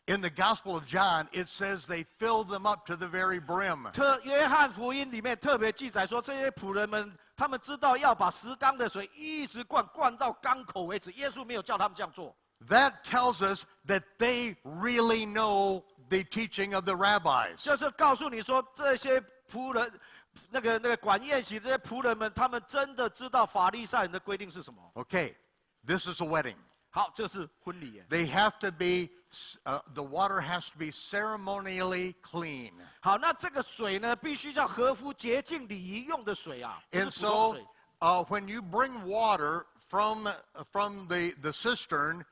In the Gospel of John, it says they filled them up to the very brim. 约翰福音里面特别记载说，这些仆人们他们知道要把石缸的水一直灌到缸口为止。耶稣没有叫他们这样做。That tells us that they really know the teaching of the rabbis. 就是告诉你说，这些仆人，那个管宴席这些仆人们，他们真的知道法利赛人的规定是什么。Okay, this is a wedding. 好，这是婚礼耶。They have to be, the water has to be ceremonially clean. 好，那这个水呢，必须要合乎洁净礼仪用的水啊，不 And 是普通 so, 水。when you bring water from the cistern,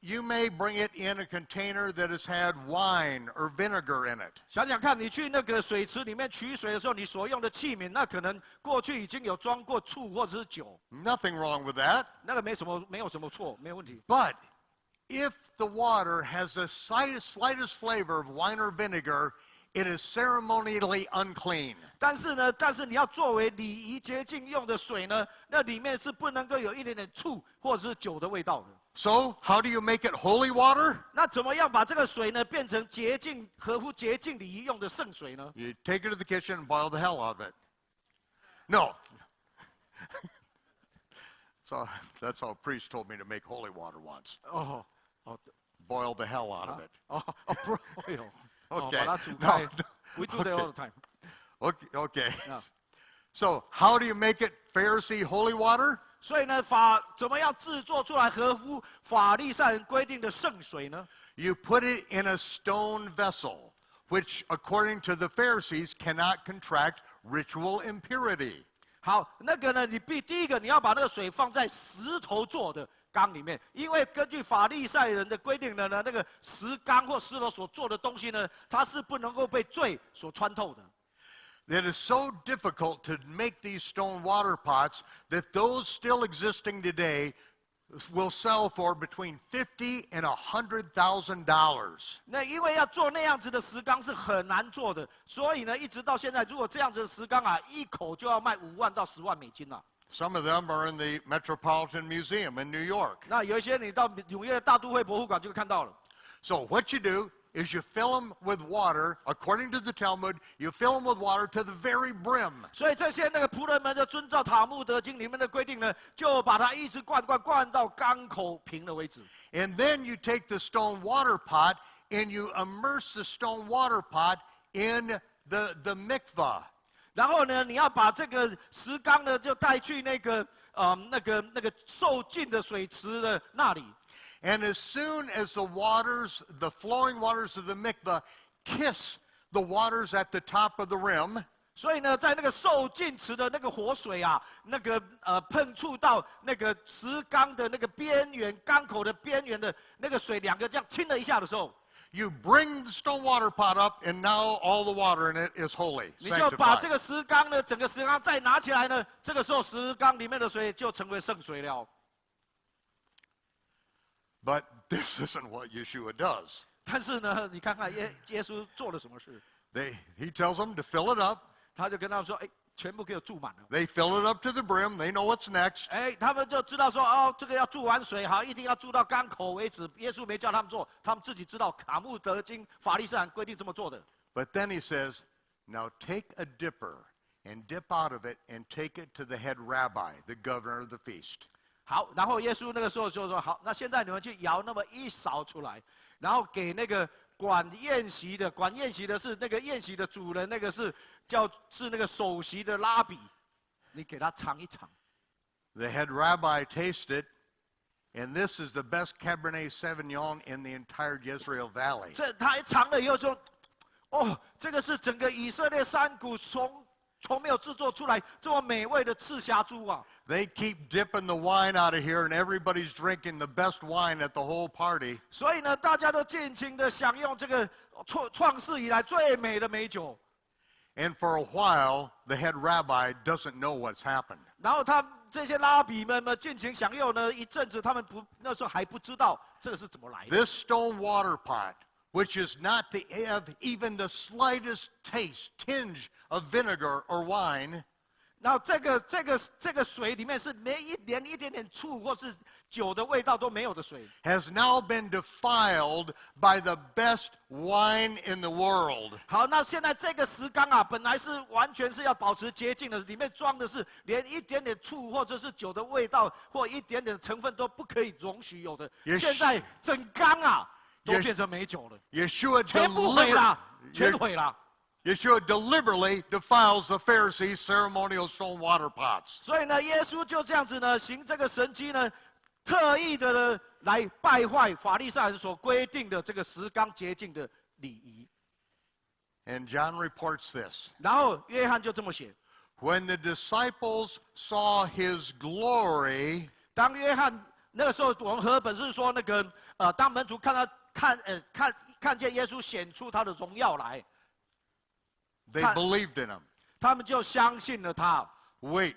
you may bring it in a container that has had wine or vinegar in it. 想想看，你去那个水池里面取水的时候，你所用的器皿，那可能过去已经有装过醋或者是酒， Nothing wrong with that. 那个没有什么错，没有问题。 But if the water has the slightest flavor of wine or vinegar, it is ceremonially unclean. 但是你要作为礼仪洁净用的水呢，那里面是不能够有一点点醋或者是酒的味道的。 So, how do you make it holy water? 那怎么样把这个水呢变成洁净、合乎洁净礼仪用的圣水呢？ You take it to the kitchen and boil the hell out of it. No. So that's how a priest told me to make holy water once. 哦， Boil the hell out of it. 哎呦， Okay. 把它煮开。 No, We do that all the time. Okay. Yeah. So, how do you make it Pharisee holy water? 所以呢，怎么样制作出来合乎法利赛人规定的圣水呢？ You put it in a stone vessel, which, according to the Pharisees, cannot contract ritual impurity. 好，那个呢，第一个你要把那个水放在石头做的缸里面，因为根据法利赛人的规定呢，那个石缸或石头所做的东西呢，它是不能够被罪所穿透的。 It is so difficult to make these stone water pots that those still existing today will sell for between $50,000 and $100,000. 那因为要做那样子的石缸是很难做的，所以呢，一直到现在，如果这样子的石缸啊，一口就要卖5万到10万美金了。 Some of them are in the Metropolitan Museum in New York. 那有一些你到纽约的大都会博物馆就会看到了。 So what you do is you fill them with water, according to the Talmud, you fill them with water to the very brim. 所以这些那个仆人们就遵照塔木德经里面的规定呢，就把它一直灌到缸口平了为止。 And then you take the stone water pot and you immerse the stone water pot in the mikvah. 然后呢，你要把这个石缸呢，就带去那个受浸的水池的那里。 And as soon as the flowing waters of the mikvah kiss the waters at the top of the rim, 所以呢，在那个受浸池的那个活水啊，碰触到那个石缸的那个边缘，缸口的边缘的那个水，两个这样亲了一下的时候， you bring the stone water pot up, and now all the water in it is holy, 你就把这 sanctified. 个石缸呢，整个石缸再拿起来呢，这个时候石缸里面的水就成为圣水了。 But this isn't what Yeshua does. 但是呢，你看看耶稣做了什么事？ He tells them to fill it up. 他就跟他们说：“哎，全部给我注满了。” They fill it up to the brim. They know what's next. 哎，他们就知道说，哦，这个要注完水，好，一定要注到缸口为止。耶稣没叫他们做，他们自己知道。卡木德经法利赛人规定这么做的。 But then he says, now take a dipper and dip out of it and take it to the head rabbi, the governor of the feast. 好，然后耶稣那个时候就说：“好，那现在你们去舀那么一勺出来，然后给那个管宴席的是那个宴席的主人，那个是那个首席的拉比，你给他尝一尝。” The head rabbi tasted it, and this is the best Cabernet Sauvignon in the entire Jezreel Valley. 这他一尝了以后说：“哦，这个是整个以色列山谷从没有制作出来这么美味的赤霞珠啊！” They keep dipping the wine out of here, and everybody's drinking the best wine at the whole party. 所以呢，大家都尽情的享用这个创世以来最美的美酒。And for a while, the head rabbi doesn't know what's happened. 然后这些拉比们呢，尽情享用呢，一阵子他们那时候还不知道这个是怎么来的。This stone water pot, which is not to have even the slightest tinge of vinegar or wine, 然后这个水里面是连一点点醋或是酒的味道都没有的水， has now been defiled by the best wine in the world. 好，那现在这个石缸啊，本来是完全是要保持洁净的，里面装的是连一点点醋或者是酒的味道或一点点成分都不可以容许有的。现在整缸啊都变成美酒了， Yeshua 全部毁了，全毁了。 Yeshua deliberately defiles the Pharisees' ceremonial stone water pots. 所以呢，耶稣就这样子呢，行这个神迹呢，特意的呢来败坏法利赛人所规定的这个石缸洁净的礼仪。 And John reports this. 然后约翰就这么写： When the disciples saw his glory, 当约翰那个时候，我们和本是说那个当门徒看见耶稣显出他的荣耀来， they believed in him. 他们就相信了他。 Wait,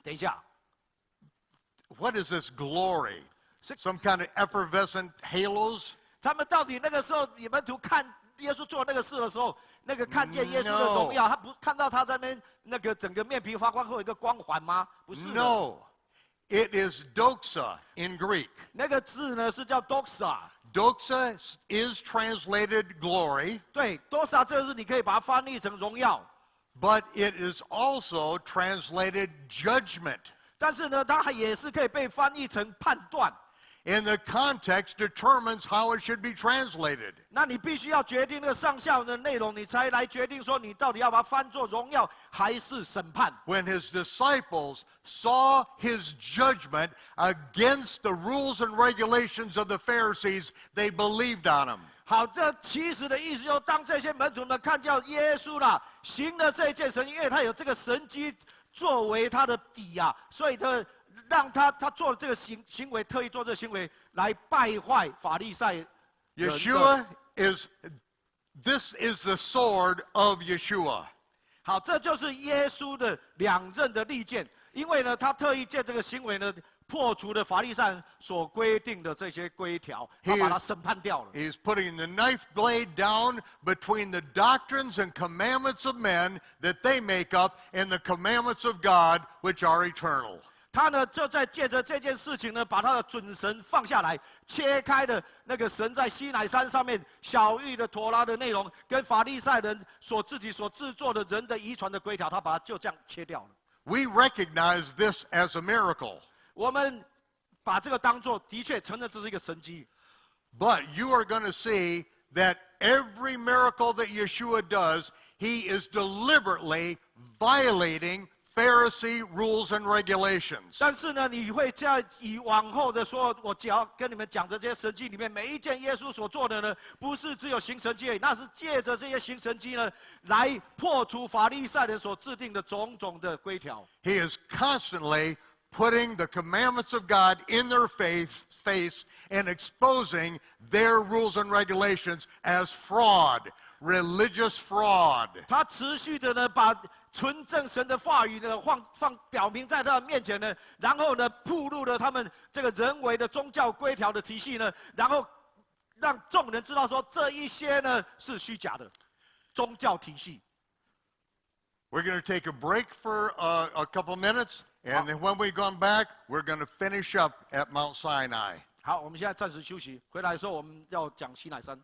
等一下， what is this glory? Some kind of effervescent halos? 他们到底那个时候，门徒看耶稣做那个事的时候，那个看见耶稣的荣耀，他不看到他在那边那个整个面皮发光，会有一个光环吗？不是。No, it is doxa in Greek. 那个字呢是叫 doxa。 Doxa is translated glory, 对 ，doxa 这个字你可以把它翻译成荣耀， but it is also translated judgment. 但是呢，它也是可以被翻译成判断。 And the context determines how it should be translated. 那你必须要决定那个上下文的内容，你才来决定说你到底要把它翻作荣耀还是审判。 When his disciples saw his judgment against the rules and regulations of the Pharisees, they believed on him. 好，这其实的意思就是，当这些门徒呢看见耶稣啦行了这一件神，因为他有这个神迹作为他的底啊，所以他让他做了这个行为，特意做这个行为来败坏法利赛人的。 Yeshua this is the sword of Yeshua. 好，这就是耶稣的两刃的利剑，因为呢，他特意借这个行为呢，破除了法利赛人所规定的这些规条，他把它审判掉了。 He's putting the knife blade down between the doctrines and commandments of men that they make up and the commandments of God, which are eternal. 他呢，就在借着这件事情呢，把他的准绳放下来，切开了那个神在西乃山上面小玉的妥拉的内容，跟法利赛人自己所制作的人的遗传的规条，他把它就这样切掉了。 We recognize this as a miracle. 我们把这个当作的确承认这是一个神迹。 But you are going to see that every miracle that Yeshua does, he is deliberately violating Pharisee rules and regulations. 但是呢，你会在往后的说，我只要跟你们讲的这些神迹里面，每一件耶稣所做的呢，不是只有行神迹而已，那是借着这些行神迹呢，来破除法利赛人所制定的种种的规条。 He is constantly putting the commandments of God in their face and exposing their rules and regulations as fraud, religious fraud. 他持续的呢，把纯正神的话语呢，表明在他的面前呢，然后呢，暴露了他们这个人为的宗教规条的体系呢，然后让众人知道说，这一些呢是虚假的宗教体系。 We're going to take a break for a couple minutes, and then when we come back, we're going to finish up at Mount Sinai. 好，我们现在暂时休息，回来的时候我们要讲西乃山。